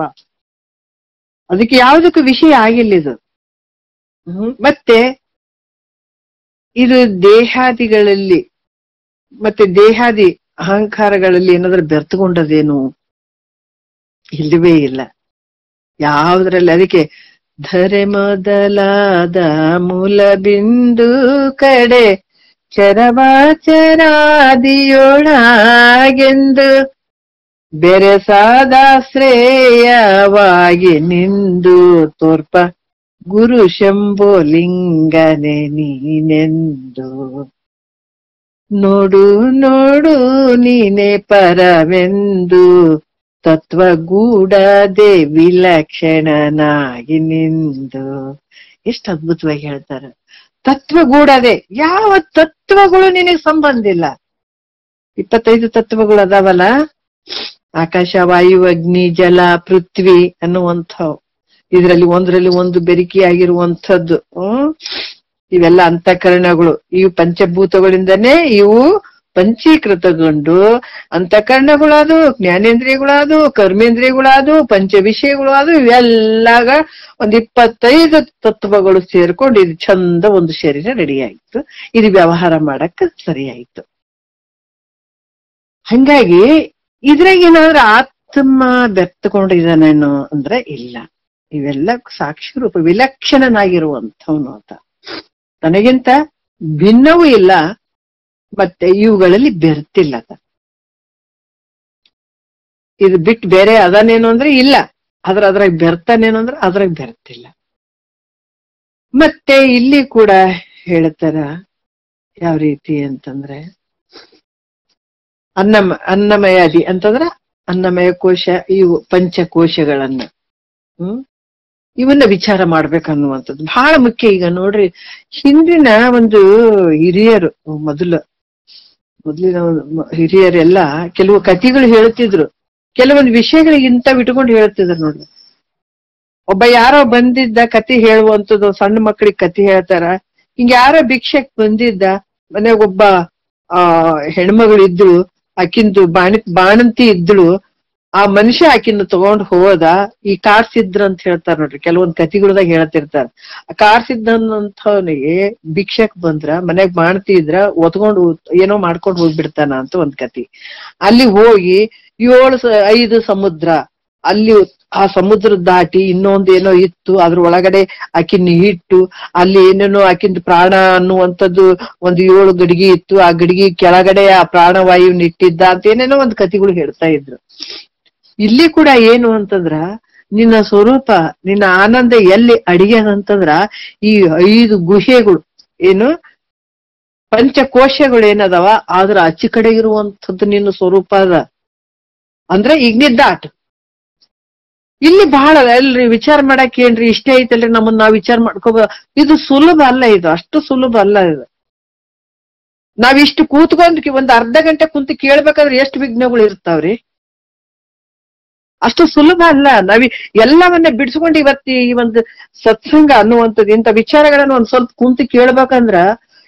ಅದಕ್ಕೆ ಯಾವುದಕ್ಕೂ ವಿಷಯ ಆಗಿಲ್ಲ ಇದು. ಮತ್ತೆ ಇದು ದೇಹಾದಿಗಳಲ್ಲಿ ಮತ್ತೆ ದೇಹಾದಿ ಅಹಂಕಾರಗಳಲ್ಲಿ ಏನಾದ್ರೂ ಬೆರ್ತುಕೊಂಡದೇನು? ಇಲ್ಲವೇ ಇಲ್ಲ ಯಾವುದ್ರಲ್ಲಿ. ಅದಕ್ಕೆ ಧರೆ ಮೊದಲಾದ ಮೂಲ ಬಿಂದು ಕಡೆ ಚರವಾಚರಾದಿಯೊಳಗೆಂದು ಬೆರೆಸಾದ ಶ್ರೇಯವಾಗಿ ನಿಂದು ತೋರ್ಪ ಗುರು ಶಂಭೋಲಿಂಗನೆ ನೀನೆಂದು. ನೋಡು ನೋಡು ನೀನೆ ಪರವೆಂದು ತತ್ವಗೂಡದೆ ವಿಲಕ್ಷಣನಾಗಿ ನಿಂದು. ಎಷ್ಟು ಅದ್ಭುತವಾಗಿ ಹೇಳ್ತಾರೆ. ತತ್ವಗೂಡದೆ, ಯಾವ ತತ್ವಗಳು ನಿನಗೆ ಸಂಬಂಧ ಇಲ್ಲ. 25 ತತ್ವಗಳು ಅದಾವಲ್ಲ, ಆಕಾಶ, ವಾಯು, ಅಗ್ನಿ, ಜಲ, ಪೃಥ್ವಿ ಅನ್ನುವಂಥವು. ಇದರಲ್ಲಿ ಒಂದರಲ್ಲಿ ಒಂದು ಬೆರಿಕೆಯಾಗಿರುವಂಥದ್ದು. ಇವೆಲ್ಲ ಅಂತಃಕರಣಗಳು. ಇವು ಪಂಚಭೂತಗಳಿಂದನೇ ಇವು ಪಂಚೀಕೃತಗೊಂಡು ಅಂತಃಕರಣಗಳಾದು, ಜ್ಞಾನೇಂದ್ರಿಯಗಳಾದು, ಕರ್ಮೇಂದ್ರಿಯಗಳಾದು, ಪಂಚ ವಿಷಯಗಳು ಅದು, ಇವೆಲ್ಲಾಗ 25 ತತ್ವಗಳು ಸೇರ್ಕೊಂಡು ಇದು ಚಂದ ಒಂದು ಶರೀರ ರೆಡಿ ಆಯ್ತು. ಇದು ವ್ಯವಹಾರ ಮಾಡಕ್ ಸರಿ ಆಯ್ತು. ಹಂಗಾಗಿ ಇದ್ರಾಗ ಏನಾದ್ರೂ ಆತ್ಮ ಬೆರ್ತಕೊಂಡಿದ್ದಾನೇನು ಅಂದ್ರೆ ಇಲ್ಲ. ಇವೆಲ್ಲ ಸಾಕ್ಷಿ ರೂಪ ವಿಲಕ್ಷಣನಾಗಿರುವಂಥವನು ಅಂತ. ನನಗಿಂತ ಭಿನ್ನವೂ ಇಲ್ಲ, ಮತ್ತೆ ಇವುಗಳಲ್ಲಿ ಬೆರ್ತಿಲ್ಲ. ಇದು ಬಿಟ್ಟು ಬೇರೆ ಅದನ್ನೇನು ಅಂದ್ರೆ ಇಲ್ಲ, ಅದ್ರಾಗ ಬೆರ್ತಾನೇನು ಅಂದ್ರೆ ಅದ್ರಾಗ ಬೆರ್ತಿಲ್ಲ. ಮತ್ತೆ ಇಲ್ಲಿ ಕೂಡ ಹೇಳ್ತಾರ ಯಾವ ರೀತಿ ಅಂತಂದ್ರೆ, ಅನ್ನಮಯಾದಿ ಅಂತಂದ್ರ ಅನ್ನಮಯ ಕೋಶ, ಇವು ಪಂಚಕೋಶಗಳನ್ನ ಇವನ್ನ ವಿಚಾರ ಮಾಡ್ಬೇಕನ್ನುವಂಥದ್ದು ಬಹಳ ಮುಖ್ಯ. ಈಗ ನೋಡ್ರಿ, ಹಿಂದಿನ ಒಂದು ಹಿರಿಯರು, ಮೊದಲಿನ ಹಿರಿಯರೆಲ್ಲ ಕೆಲವು ಕಥೆಗಳು ಹೇಳ್ತಿದ್ರು, ಕೆಲವೊಂದು ವಿಷಯಗಳಿಗೆ ಇಂಥವ್ ಇಟ್ಕೊಂಡು ಹೇಳ್ತಿದ್ರು ನೋಡ್ರಿ. ಒಬ್ಬ ಯಾರೋ ಬಂದಿದ್ದ ಕತೆ ಹೇಳುವಂಥದ್ದು, ಸಣ್ಣ ಮಕ್ಕಳಿಗೆ ಕತೆ ಹೇಳ್ತಾರ. ಹಿಂಗ ಯಾರೋ ಭಿಕ್ಷಕ್ ಬಂದಿದ್ದ, ಮನೆಯಾಗ ಒಬ್ಬ ಹೆಣ್ಮಗಳು ಇದ್ಳು, ಆಕಿಂದು ಬಾಣಂತಿ ಇದ್ಳು. ಆ ಮನುಷ್ಯ ಆಕಿನ ತಗೊಂಡ್ ಹೋದ. ಈ ಕಾರ್ಸಿದ್ರ ಅಂತ ಹೇಳ್ತಾರ ನೋಡ್ರಿ, ಕೆಲವೊಂದ್ ಕತಿಗಳ್ದಾಗ ಹೇಳ್ತಿರ್ತಾರ. ಕಾರ್ಸಿದ್ದಂಥವನಿಗೆ ಭಿಕ್ಷಕ್ ಬಂದ್ರ, ಮನ್ಯಾಗ ಬಾಣತಿ ಇದ್ರ ಒತ್ಕೊಂಡು ಏನೋ ಮಾಡ್ಕೊಂಡು ಹೋಗ್ಬಿಡ್ತಾನ ಅಂತ ಒಂದ್ ಕತಿ. ಅಲ್ಲಿ ಹೋಗಿ 5 ಸಮುದ್ರ, ಅಲ್ಲಿ ಆ ಸಮುದ್ರ ದಾಟಿ ಇನ್ನೊಂದೇನೋ ಇತ್ತು, ಅದ್ರ ಒಳಗಡೆ ಆಕಿನ ಇಟ್ಟು ಅಲ್ಲಿ ಏನೇನೋ ಆಕಿಂದ ಪ್ರಾಣ ಅನ್ನುವಂಥದ್ದು ಒಂದು 7 ಗಡಿಗೆ ಇತ್ತು. ಆ ಗಡಿಗೆ ಕೆಳಗಡೆ ಆ ಪ್ರಾಣವಾಯುವಿನ ಇಟ್ಟಿದ್ದ ಅಂತ ಏನೇನೋ ಒಂದ್ ಕತಿಗಳು ಹೇಳ್ತಾ ಇದ್ರು. ಇಲ್ಲಿ ಕೂಡ ಏನು ಅಂತಂದ್ರ, ನಿನ್ನ ಸ್ವರೂಪ, ನಿನ್ನ ಆನಂದ ಎಲ್ಲಿ ಅಡಿಗೆದಂತಂದ್ರ ಈ 5 ಗುಹೆಗಳು ಏನು ಪಂಚಕೋಶಗಳು ಏನದಾವ ಆದ್ರ ಆಚೆ ಕಡೆ ಇರುವಂಥದ್ದು ನಿನ್ನ ಸ್ವರೂಪ ಅದ. ಅಂದ್ರೆ ಈಗ ನಿದ್ದಾಟ ಇಲ್ಲಿ ಬಹಳ ಎಲ್ರಿ ವಿಚಾರ ಮಾಡಕ್ ಏನ್ರಿ ಇಷ್ಟೇ ಐತಲ್ರಿ, ನಮ್ಮನ್ನ ನಾವ್ ವಿಚಾರ ಮಾಡ್ಕೋಬ. ಇದು ಸುಲಭ ಅಲ್ಲ, ಇದು ಅಷ್ಟು ಸುಲಭ ಅಲ್ಲ. ಇದು ನಾವಿಷ್ಟು ಕೂತ್ಕೊಂಡ್ ಒಂದ್ ಅರ್ಧ ಗಂಟೆ ಕುಂತು ಕೇಳ್ಬೇಕಾದ್ರೆ ಎಷ್ಟು ವಿಘ್ನಗಳು ಇರ್ತಾವ್ರಿ. ಅಷ್ಟು ಸುಲಭ ಅಲ್ಲ. ಎಲ್ಲವನ್ನ ಬಿಡಿಸ್ಕೊಂಡು ಇವತ್ತು ಈ ಒಂದು ಸತ್ಸಂಗ ಅನ್ನುವಂಥದ್ದು ಇಂಥ ವಿಚಾರಗಳನ್ನ ಒಂದ್ ಸ್ವಲ್ಪ ಕುಂತು ಕೇಳ್ಬೇಕಂದ್ರ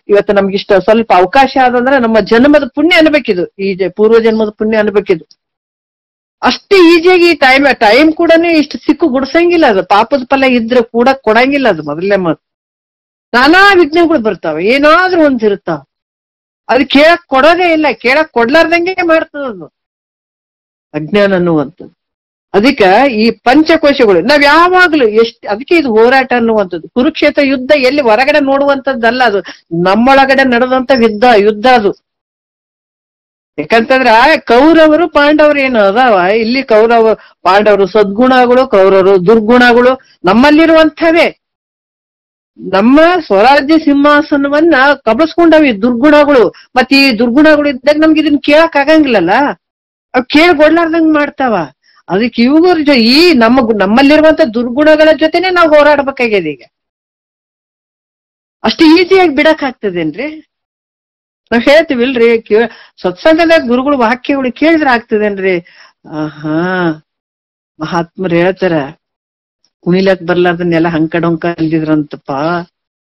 ಇವತ್ತು ನಮ್ಗಿಷ್ಟ ಸ್ವಲ್ಪ ಅವಕಾಶ ಆದಂದ್ರ ನಮ್ಮ ಜನ್ಮದ ಪುಣ್ಯ ಅನ್ಬೇಕಿದು, ಈ ಪೂರ್ವ ಜನ್ಮದ ಪುಣ್ಯ ಅನ್ಬೇಕಿದು. ಅಷ್ಟೇ ಈಜಿಯಾಗಿ ಟೈಮ್ ಕೂಡ ಇಷ್ಟು ಸಿಕ್ಕು ಗುಡ್ಸಂಗಿಲ್ಲ. ಅದು ಪಾಪದ ಫಲ ಇದ್ರೆ ಕೂಡ ಕೊಡಂಗಿಲ್ಲ. ಅದು ಮೊದಲನೇ ಮಾತು. ನಾನಾ ವಿಘ್ನಗಳು ಬರ್ತಾವ, ಏನಾದ್ರೂ ಒಂದ್ ಇರ್ತಾವ. ಅದು ಕೇಳಕ್ ಕೊಡೋದೇ ಇಲ್ಲ, ಕೇಳಕ್ ಕೊಡ್ಲಾರ್ದಂಗೆ ಮಾಡ್ತದದು ಅಜ್ಞಾನ ಅನ್ನುವಂಥದ್ದು. ಅದಕ್ಕೆ ಈ ಪಂಚಕೋಶಗಳು ನಾವ್ ಯಾವಾಗ್ಲೂ ಅದಕ್ಕೆ ಇದು ಹೋರಾಟ ಅನ್ನುವಂಥದ್ದು. ಕುರುಕ್ಷೇತ್ರ ಯುದ್ಧ ಎಲ್ಲಿ ಹೊರಗಡೆ ನೋಡುವಂಥದ್ದಲ್ಲ, ಅದು ನಮ್ಮೊಳಗಡೆ ನಡೆದಂತ ಯುದ್ಧ ಅದು. ಯಾಕಂತಂದ್ರ ಕೌರವರು ಪಾಂಡವರು ಏನು ಅದಾವ ಇಲ್ಲಿ, ಪಾಂಡವರು ಸದ್ಗುಣಗಳು, ಕೌರವರು ದುರ್ಗುಣಗಳು ನಮ್ಮಲ್ಲಿರುವಂಥವೇ. ನಮ್ಮ ಸ್ವರಾಜ್ಯ ಸಿಂಹಾಸನವನ್ನ ಕಬಳಿಸ್ಕೊಂಡವಿ ದುರ್ಗುಣಗಳು. ಮತ್ತೆ ಈ ದುರ್ಗುಣಗಳು ಇದ್ದಾಗ ನಮ್ಗೆ ಇದನ್ನ ಕೇಳಕ್ ಆಗಂಗಿಲ್ಲಲ್ಲ, ಅವ್ ಕೇಳ್ಕೊಡ್ಲಾರ್ದಂಗ್ ಮಾಡ್ತಾವ. ಅದಕ್ಕೆ ಇವುಗಳ ಈ ನಮ್ಮಲ್ಲಿರುವಂತ ದುರ್ಗುಣಗಳ ಜೊತೆನೆ ನಾವು ಹೋರಾಡ್ಬೇಕಾಗ್ಯದ. ಈಗ ಅಷ್ಟು ಈಸಿಯಾಗಿ ಬಿಡಕ್ ಆಗ್ತದೇನ್ರಿ? ನಾವ್ ಹೇಳ್ತೀವಿಲ್ರಿ, ಸತ್ಸಂಗದಾಗ ಗುರುಗಳು ವಾಕ್ಯಗಳು ಕೇಳಿದ್ರೆ ಆಗ್ತದೇನ್ರಿ? ಮಹಾತ್ಮರು ಹೇಳ್ತಾರ, ಕುಣಿಲಕ್ ಬರ್ಲಾರ್ದನ್ನೆಲ್ಲ ಹಂಕಡೊಂಕ ಅಂದಿದ್ರಂತಪ್ಪ.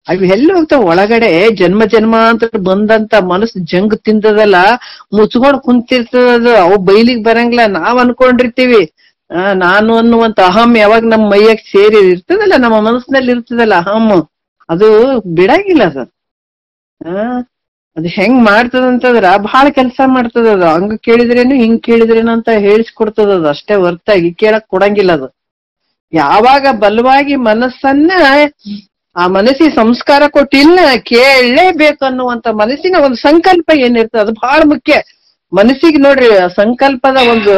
ಅವು ಎಲ್ಲಿ ಹೋಗ್ತಾವ ಒಳಗಡೆ ಜನ್ಮ ಅಂತ ಬಂದಂತ ಮನಸ್ಸು ಜಂಗ್ ತಿಂದದಲ್ಲ, ಮುಚ್ಕೊಂಡ್ ಕುಂತಿರ್ತದ. ಅವು ಬೈಲಿಗ್ ಬರಂಗಿಲ್ಲ. ನಾವ್ ಅನ್ಕೊಂಡಿರ್ತೀವಿ ನಾನು ಅನ್ನುವಂತ ಅಹಂ ಯಾವಾಗ ನಮ್ಮ ಮೈಯಾಗ ಸೇರಿ ಇರ್ತದಲ್ಲ, ನಮ್ಮ ಮನಸ್ಸಿನಲ್ಲಿ ಇರ್ತದಲ್ಲ ಅಹಂ, ಅದು ಬಿಡಂಗಿಲ್ಲ. ಅದು ಹೆಂಗ್ ಮಾಡ್ತದಂತಂದ್ರ ಬಹಳ ಕೆಲಸ ಮಾಡ್ತದ. ಅದು ಹಂಗ ಕೇಳಿದ್ರೇನು ಹಿಂಗ್ ಕೇಳಿದ್ರೇನು ಅಂತ ಹೇಳಿಸ್ಕೊಡ್ತದ. ಅದು ಅಷ್ಟೇ ಹೊರ್ತಾಗಿ ಕೇಳಕ್ ಕೊಡಂಗಿಲ್ಲ. ಅದು ಯಾವಾಗ ಬಲವಾಗಿ ಮನಸ್ಸನ್ನ ಆ ಮನಸ್ಸಿಗೆ ಸಂಸ್ಕಾರ ಕೊಟ್ಟಿಲ್ಲ ಕೇಳಲೇಬೇಕು ಅನ್ನುವಂತ ಮನಸ್ಸಿನ ಒಂದು ಸಂಕಲ್ಪ ಏನಿರ್ತದೆ ಅದು ಬಹಳ ಮುಖ್ಯ. ಮನಸ್ಸಿಗೆ ನೋಡ್ರಿ ಸಂಕಲ್ಪದ ಒಂದು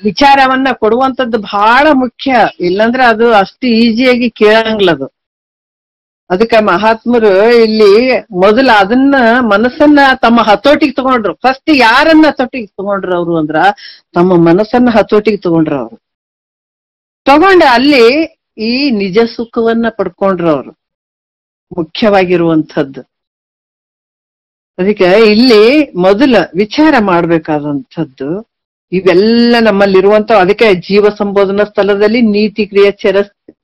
ವಿಚಾರವನ್ನ ಕೊಡುವಂತದ್ದು ಬಹಳ ಮುಖ್ಯ. ಇಲ್ಲಂದ್ರೆ ಅದು ಅಷ್ಟು ಈಸಿಯಾಗಿ ಕೇಳಂಗಿಲ್ಲ ಅದು. ಅದಕ್ಕೆ ಮಹಾತ್ಮರು ಇಲ್ಲಿ ಮೊದಲು ಅದನ್ನ ಮನಸ್ಸನ್ನ ತಮ್ಮ ಹತೋಟಿಗೆ ತಗೊಂಡ್ರು. ಫಸ್ಟ್ ಯಾರನ್ನ ಹತೋಟಿಗೆ ತಗೊಂಡ್ರು ಅವ್ರು ಅಂದ್ರ ತಮ್ಮ ಮನಸ್ಸನ್ನ ಹತೋಟಿಗೆ ತಗೊಂಡ್ರು ಅವ್ರು. ತಗೊಂಡ ಅಲ್ಲಿ ಈ ನಿಜ ಸುಖವನ್ನ ಪಡ್ಕೊಂಡ್ರು ಅವರು, ಮುಖ್ಯವಾಗಿರುವಂಥದ್ದು. ಅದಕ್ಕೆ ಇಲ್ಲಿ ಮೊದಲ ವಿಚಾರ ಮಾಡ್ಬೇಕಾದಂಥದ್ದು ಇವೆಲ್ಲ ನಮ್ಮಲ್ಲಿರುವಂತ. ಅದಕ್ಕೆ ಜೀವ ಸಂಬೋಧನಾ ಸ್ಥಳದಲ್ಲಿ ನೀತಿ ಕ್ರಿಯೆ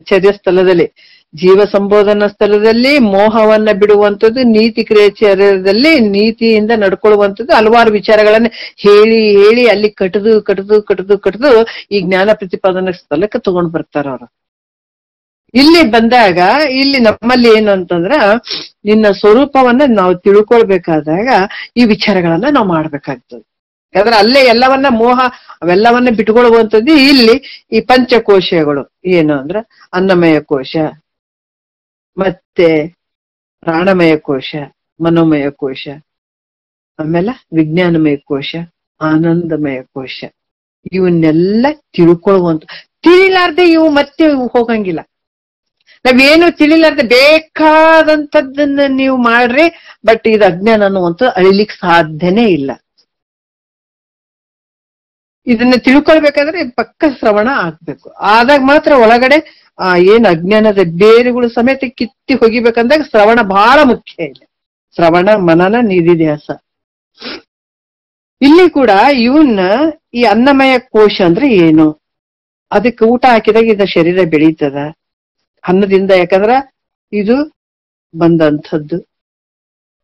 ಚರ್ಯ ಸ್ಥಳದಲ್ಲಿ, ಜೀವ ಸಂಬೋಧನಾ ಸ್ಥಳದಲ್ಲಿ ಮೋಹವನ್ನ ಬಿಡುವಂಥದ್ದು, ನೀತಿ ಕ್ರಿಯೆ ಚರ್ಯದಲ್ಲಿ ನೀತಿಯಿಂದ ನಡ್ಕೊಳ್ಳುವಂಥದ್ದು. ಹಲವಾರು ವಿಚಾರಗಳನ್ನ ಹೇಳಿ ಹೇಳಿ ಅಲ್ಲಿ ಕಟ್ಟದು ಕಟ್ಟದು ಕಟ್ಟದು ಕಟ್ಟದು ಈ ಜ್ಞಾನ ಪ್ರತಿಪಾದನಾ ಸ್ಥಳಕ್ಕೆ ತಗೊಂಡ್ ಬರ್ತಾರ ಅವರು. ಇಲ್ಲಿ ಬಂದಾಗ ಇಲ್ಲಿ ನಮ್ಮಲ್ಲಿ ಏನು ಅಂತಂದ್ರ ನಿನ್ನ ಸ್ವರೂಪವನ್ನ ನಾವು ತಿಳ್ಕೊಳ್ಬೇಕಾದಾಗ ಈ ವಿಚಾರಗಳನ್ನ ನಾವು ಮಾಡ್ಬೇಕಾಗ್ತದೆ. ಯಾಕಂದ್ರೆ ಅಲ್ಲೇ ಎಲ್ಲವನ್ನ ಮೋಹ ಅವೆಲ್ಲವನ್ನ ಬಿಟ್ಕೊಳ್ಳುವಂಥದ್ದು. ಇಲ್ಲಿ ಈ ಪಂಚಕೋಶಗಳು ಏನು ಅಂದ್ರ ಅನ್ನಮಯ ಕೋಶ, ಮತ್ತೆ ಪ್ರಾಣಮಯ ಕೋಶ, ಮನೋಮಯ ಕೋಶ, ಆಮೇಲೆ ವಿಜ್ಞಾನಮಯ ಕೋಶ, ಆನಂದಮಯ ಕೋಶ. ಇವನ್ನೆಲ್ಲ ತಿಳ್ಕೊಳ್ಳುವಂತ. ತಿಳಿಲಾರ್ದೆ ಇವು ಮತ್ತೆ ಹೋಗಂಗಿಲ್ಲ. ನಾವೇನು ತಿಳಿಲಾರ್ದೆ ಬೇಕಾದಂಥದ್ದನ್ನ ನೀವು ಮಾಡ್ರಿ, ಬಟ್ ಇದು ಅಜ್ಞಾನ ಅನ್ನುವಂಥದ್ದು ಅಳಿಲಿಕ್ಕೆ ಸಾಧ್ಯನೇ ಇಲ್ಲ. ಇದನ್ನ ತಿಳ್ಕೊಳ್ಬೇಕಾದ್ರೆ ಪಕ್ಕ ಶ್ರವಣ ಆಗ್ಬೇಕು. ಆದಾಗ ಮಾತ್ರ ಒಳಗಡೆ ಏನ್ ಅಜ್ಞಾನದ ಬೇರುಗಳು ಸಮೇತ ಕಿತ್ತಿ ಹೋಗಿಬೇಕಂದಾಗ ಶ್ರವಣ ಬಹಳ ಮುಖ್ಯ. ಇಲ್ಲ ಶ್ರವಣ ಮನನ ನಿಧಿಧ್ಯಾಸ. ಇಲ್ಲಿ ಕೂಡ ಇವನ್ನ ಈ ಅನ್ನಮಯ ಕೋಶ ಅಂದ್ರೆ ಏನು, ಅದಕ್ಕೆ ಊಟ ಹಾಕಿದಾಗ ಇದ ಶರೀರ ಬೆಳೀತದ ಅನ್ನದಿಂದ. ಯಾಕಂದ್ರ ಇದು ಬಂದಂಥದ್ದು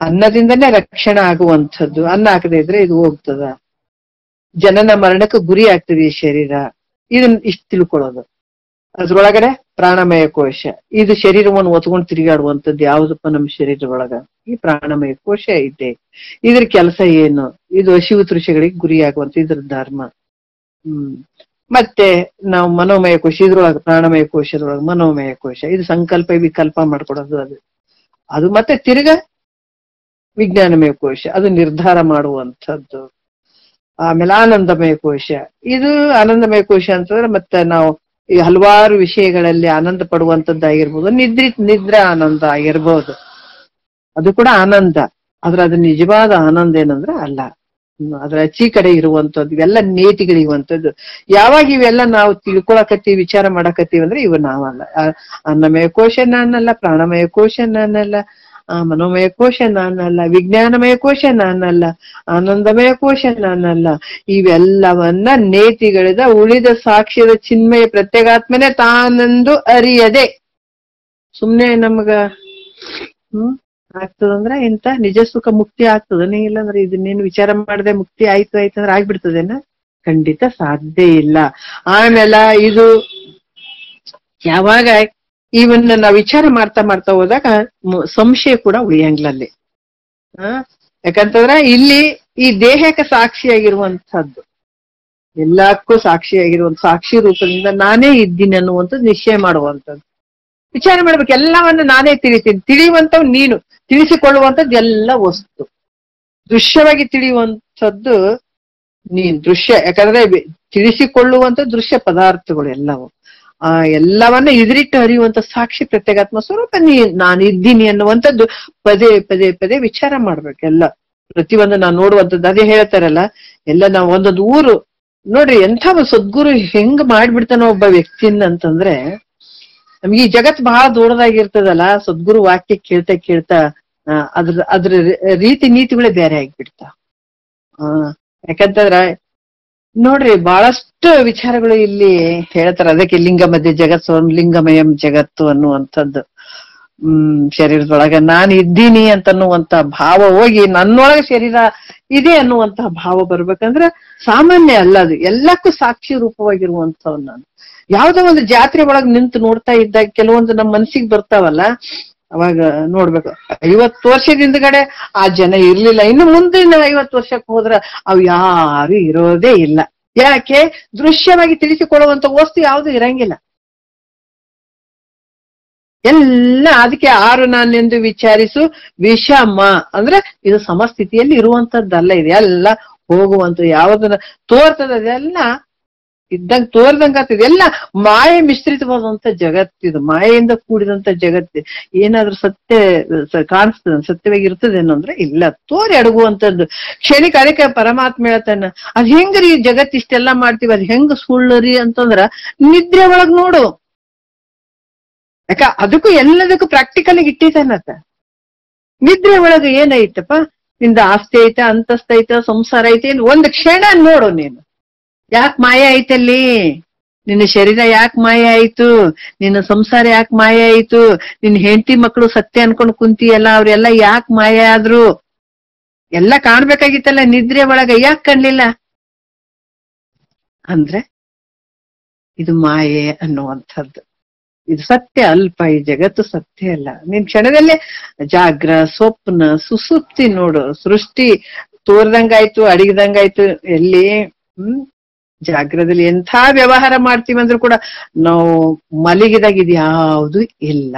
ಅನ್ನದಿಂದನೇ ರಕ್ಷಣೆ ಆಗುವಂಥದ್ದು. ಅನ್ನ ಹಾಕದೇ ಇದ್ರೆ ಇದು ಹೋಗ್ತದ, ಜನನ ಮರಣಕ್ಕೆ ಗುರಿ ಆಗ್ತದೆ ಈ ಶರೀರ. ಇದನ್ನ ಇಷ್ಟು ತಿಳ್ಕೊಳ್ಳೋದು. ಅದ್ರೊಳಗಡೆ ಪ್ರಾಣಮಯ ಕೋಶ, ಇದು ಶರೀರವನ್ನು ಒತ್ಕೊಂಡು ತಿರುಗಾಡುವಂಥದ್ದು. ಯಾವ್ದಪ್ಪ ನಮ್ಮ ಶರೀರದ ಒಳಗ ಈ ಪ್ರಾಣಮಯ ಕೋಶ ಐತೆ. ಇದ್ರ ಕೆಲಸ ಏನು, ಇದು ಶಿವ ತೃಷಗಳಿಗೆ ಗುರಿ ಆಗುವಂತ ಇದ್ರ ಧರ್ಮ. ಮತ್ತೆ ನಾವು ಮನೋಮಯ ಕೋಶ, ಇದ್ರೊಳಗೆ ಪ್ರಾಣಮಯ ಕೋಶದೊಳಗೆ ಮನೋಮಯ ಕೋಶ, ಇದು ಸಂಕಲ್ಪ ವಿಕಲ್ಪ ಮಾಡ್ಕೊಡೋದು ಅದು. ಅದು ಮತ್ತೆ ತಿರ್ಗ ವಿಜ್ಞಾನಮಯ ಕೋಶ, ಅದು ನಿರ್ಧಾರ ಮಾಡುವಂಥದ್ದು. ಆಮೇಲೆ ಆನಂದಮಯ ಕೋಶ, ಇದು ಆನಂದಮಯ ಕೋಶ ಅಂತಂದ್ರೆ ಮತ್ತೆ ನಾವು ಈ ಹಲವಾರು ವಿಷಯಗಳಲ್ಲಿ ಆನಂದ ಪಡುವಂತದ್ದಾಗಿರ್ಬೋದು. ನಿದ್ರಾ ಆನಂದ ಆಗಿರ್ಬೋದು, ಅದು ಕೂಡ ಆನಂದ. ಆದ್ರೆ ಅದು ನಿಜವಾದ ಆನಂದ ಏನಂದ್ರೆ ಅಲ್ಲ, ಅದ್ರ ಅಚ್ಚಿ ಕಡೆ ಇರುವಂತದ್ದು. ಇವೆಲ್ಲ ನೇತಿಗಳಿರುವಂತದ್ದು. ಯಾವಾಗ ಇವೆಲ್ಲ ನಾವು ತಿಳ್ಕೊಳಕತ್ತೀವಿ, ವಿಚಾರ ಮಾಡಕತ್ತೀವಿ ಅಂದ್ರೆ ಇವು ನಾವಲ್ಲ. ಅನ್ನಮಯ ಕೋಶ ನಾನಲ್ಲ, ಪ್ರಾಣಮಯ ಕೋಶ ನಾನಲ್ಲ, ಮನೋಮಯ ಕೋಶ ನಾನಲ್ಲ, ವಿಜ್ಞಾನಮಯ ಕೋಶ ನಾನಲ್ಲ, ಆನಂದಮಯ ಕೋಶ ನಾನಲ್ಲ. ಇವೆಲ್ಲವನ್ನ ನೇತಿಗಳಿದ ಉಳಿದ ಸಾಕ್ಷ್ಯದ ಚಿನ್ಮಯ ಪ್ರತ್ಯೇಗಾತ್ಮನೆ ತಾನೆಂದು ಅರಿಯದೆ ಸುಮ್ನೆ ನಮ್ಗ ಆಗ್ತದಂದ್ರ ಇಂತ ನಿಜ ಸುಖ ಮುಕ್ತಿ ಆಗ್ತದನೇ? ಇಲ್ಲಂದ್ರೆ ಇದನ್ನೇನು ವಿಚಾರ ಮಾಡದೆ ಮುಕ್ತಿ ಆಯ್ತು ಅಂದ್ರೆ ಆಗ್ಬಿಡ್ತದೇನ? ಖಂಡಿತ ಸಾಧ್ಯ ಇಲ್ಲ. ಆಮೇಲೆ ಇದು ಯಾವಾಗ ಇವನ್ನ ನಾವು ವಿಚಾರ ಮಾಡ್ತಾ ಹೋದಾಗ ಸಂಶಯ ಕೂಡ ಉಳಿಯಂಗಿಲ್ಲ ಅಲ್ಲಿ. ಯಾಕಂತಂದ್ರ ಇಲ್ಲಿ ಈ ದೇಹಕ್ಕೆ ಸಾಕ್ಷಿಯಾಗಿರುವಂತಹದ್ದು, ಎಲ್ಲಕ್ಕೂ ಸಾಕ್ಷಿಯಾಗಿರುವಂತ ಸಾಕ್ಷಿ ರೂಪದಿಂದ ನಾನೇ ಇದ್ದೀನಿ ಅನ್ನುವಂಥದ್ದು ನಿಶ್ಚಯ ಮಾಡುವಂಥದ್ದು. ವಿಚಾರ ಮಾಡ್ಬೇಕು, ಎಲ್ಲವನ್ನ ನಾನೇ ತಿಳಿತೀನಿ. ತಿಳಿಯುವಂಥವ್ ನೀನು, ತಿಳಿಸಿಕೊಳ್ಳುವಂಥದ್ದು ಎಲ್ಲ ವಸ್ತು. ದೃಶ್ಯವಾಗಿ ತಿಳಿಯುವಂಥದ್ದು ನೀನ್ ದೃಶ್ಯ. ಯಾಕಂದ್ರೆ ತಿಳಿಸಿಕೊಳ್ಳುವಂತ ದೃಶ್ಯ ಪದಾರ್ಥಗಳು ಎಲ್ಲವೂ ಎಲ್ಲವನ್ನ ಇದ್ರಿಟ್ಟು ಹರಿಯುವಂತ ಸಾಕ್ಷಿ ಪ್ರತ್ಯೇಗಾತ್ಮ ಸ್ವರೂಪ ನಾನಿದ್ದೀನಿ ಅನ್ನುವಂಥದ್ದು ಪದೇ ಪದೇ ಪದೇ ವಿಚಾರ ಮಾಡ್ಬೇಕೆಲ್ಲ. ಪ್ರತಿಯೊಂದು ನಾವು ನೋಡುವಂಥದ್ದು ಅದೇ ಹೇಳ್ತಾರಲ್ಲ, ಎಲ್ಲ ನಾವು ಒಂದೊಂದು ಊರು ನೋಡ್ರಿ ಎಂಥ ಸದ್ಗುರು ಹೆಂಗ್ ಮಾಡ್ಬಿಡ್ತಾನ ಒಬ್ಬ ವ್ಯಕ್ತಿನ ಅಂತಂದ್ರೆ, ನಮ್ಗೆ ಈ ಜಗತ್ ಬಹಳ ದೊಡ್ಡದಾಗಿರ್ತದಲ್ಲ, ಸದ್ಗುರು ವಾಕ್ಯ ಕೇಳ್ತಾ ಕೇಳ್ತಾ ಅದ್ರ ರೀತಿ ನೀತಿಗಳೇ ಬೇರೆ ಆಗ್ಬಿಡ್ತಾವ. ಯಾಕಂತಂದ್ರ ನೋಡ್ರಿ ಬಹಳಷ್ಟು ವಿಚಾರಗಳು ಇಲ್ಲಿ ಹೇಳ್ತಾರ. ಅದಕ್ಕೆ ಲಿಂಗ ಮಧ್ಯೆ ಜಗತ್ತು, ಲಿಂಗಮಯಂ ಜಗತ್ತು ಅನ್ನುವಂಥದ್ದು. ಶರೀರದೊಳಗ ನಾನು ಇದ್ದೀನಿ ಅಂತನ್ನುವಂತ ಭಾವ ಹೋಗಿ ನನ್ನೊಳಗೆ ಶರೀರ ಇದೆ ಅನ್ನುವಂತ ಭಾವ ಬರ್ಬೇಕಂದ್ರ ಸಾಮಾನ್ಯ ಅಲ್ಲ. ಅದು ಎಲ್ಲಕ್ಕೂ ಸಾಕ್ಷಿ ರೂಪವಾಗಿರುವಂತವ್. ನಾನು ಯಾವ್ದೋ ಒಂದು ಜಾತ್ರೆ ಒಳಗ್ ನಿಂತು ನೋಡ್ತಾ ಇದ್ದಾಗ ಕೆಲವೊಂದು ನಮ್ಮ ಮನ್ಸಿಗೆ ಬರ್ತಾವಲ್ಲ, ಅವಾಗ ನೋಡ್ಬೇಕು 50 ವರ್ಷದಿಂದಗಡೆ ಆ ಜನ ಇರ್ಲಿಲ್ಲ, ಇನ್ನು ಮುಂದಿನ 50 ವರ್ಷಕ್ಕೆ ಹೋದ್ರ ಅವ್ ಯಾರು ಇರೋದೇ ಇಲ್ಲ. ಯಾಕೆ? ದೃಶ್ಯವಾಗಿ ತಿಳಿಸಿಕೊಳ್ಳುವಂತ ವಸ್ತು ಯಾವುದು ಇರಂಗಿಲ್ಲ. ಎಲ್ಲ ಅದಕ್ಕೆ ಆರು ನಾನೆಂದು ವಿಚಾರಿಸು ವಿಷಮ ಅಂದ್ರೆ ಇದು ಸಮಸ್ಥಿತಿಯಲ್ಲಿ ಇರುವಂತದ್ದಲ್ಲ. ಇದು ಎಲ್ಲ ಹೋಗುವಂತ ಯಾವ್ದನ್ನ ತೋರ್ತದ ಅದೆಲ್ಲ ಇದ್ದಂಗ ತೋರ್ದಂಗ ಆಗ್ತದೆ. ಎಲ್ಲ ಮಾಯೆ ಮಿಶ್ರಿತವಾದಂತ ಜಗತ್ತಿದು, ಮಾಯೆಯಿಂದ ಕೂಡಿದಂತ ಜಗತ್ತು. ಏನಾದ್ರೂ ಸತ್ಯ ಕಾಣಿಸ್ತದ, ಸತ್ಯವಾಗಿರ್ತದೇನೋ ಅಂದ್ರೆ ಇಲ್ಲ, ತೋರಿ ಅಡಗುವಂತದ್ದು ಕ್ಷಣಿಕ. ಅದಕ್ಕೆ ಪರಮಾತ್ಮ ಹೇಳ್ತಾನ, ಅದ್ ಹೆಂಗ್ರಿ ಜಗತ್ ಇಷ್ಟೆಲ್ಲಾ ಮಾಡ್ತೀವಿ, ಅದ್ ಹೆಂಗ ಸುಳ್ಳರಿ ಅಂತಂದ್ರ ನಿದ್ರೆ ಒಳಗ್ ನೋಡು. ಯಾಕ ಅದಕ್ಕೂ ಎಲ್ಲದಕ್ಕೂ ಪ್ರಾಕ್ಟಿಕಲ್ ಆಗಿ ಇಟ್ಟಿದ್ದಾನತ್ತ. ನಿದ್ರೆ ಒಳಗ ಏನೈತಪ್ಪ, ನಿಂದ ಆಸ್ತಿ ಐತ, ಅಂತಸ್ತ ಐತ, ಸಂಸಾರ ಐತೆ, ಒಂದ್ ಕ್ಷಣ ನೋಡು ನೀನು. ಯಾಕೆ ಮಾಯ ಐತಲ್ಲಿ? ನಿನ್ನ ಶರೀರ ಯಾಕೆ ಮಾಯ ಆಯ್ತು? ನಿನ್ನ ಸಂಸಾರ ಯಾಕೆ ಮಾಯ ಆಯ್ತು? ನಿನ್ನ ಹೆಂಡತಿ ಮಕ್ಕಳು ಸತ್ಯ ಅನ್ಕೊಂಡ್ ಕುಂತಿಯಲ್ಲ, ಅವ್ರೆಲ್ಲ ಯಾಕೆ ಮಾಯ ಆದ್ರು? ಎಲ್ಲ ಕಾಣ್ಬೇಕಾಗಿತ್ತಲ್ಲ ನಿದ್ರೆ ಒಳಗ, ಯಾಕೆ ಕಾಣ್ಲಿಲ್ಲ? ಅಂದ್ರೆ ಇದು ಮಾಯೆ ಅನ್ನುವಂಥದ್ದು. ಇದು ಸತ್ಯ ಅಲ್ಪ, ಈ ಜಗತ್ತು ಸತ್ಯ ಅಲ್ಲ. ನಿನ್ ಕ್ಷಣದಲ್ಲೇ ಜಾಗ್ರ, ಸ್ವಪ್ನ, ಸುಸುಪ್ತಿ ನೋಡು. ಸೃಷ್ಟಿ ತೋರ್ದಂಗಾಯ್ತು, ಅಡಿಗದಂಗಾಯ್ತು. ಎಲ್ಲಿ ಜಾಗ್ರದಲ್ಲಿ ಎಂಥ ವ್ಯವಹಾರ ಮಾಡ್ತೀವಂದ್ರೂ ಕೂಡ ನಾವು ಮಲಗಿದಾಗ ಇದು ಯಾವುದು ಇಲ್ಲ.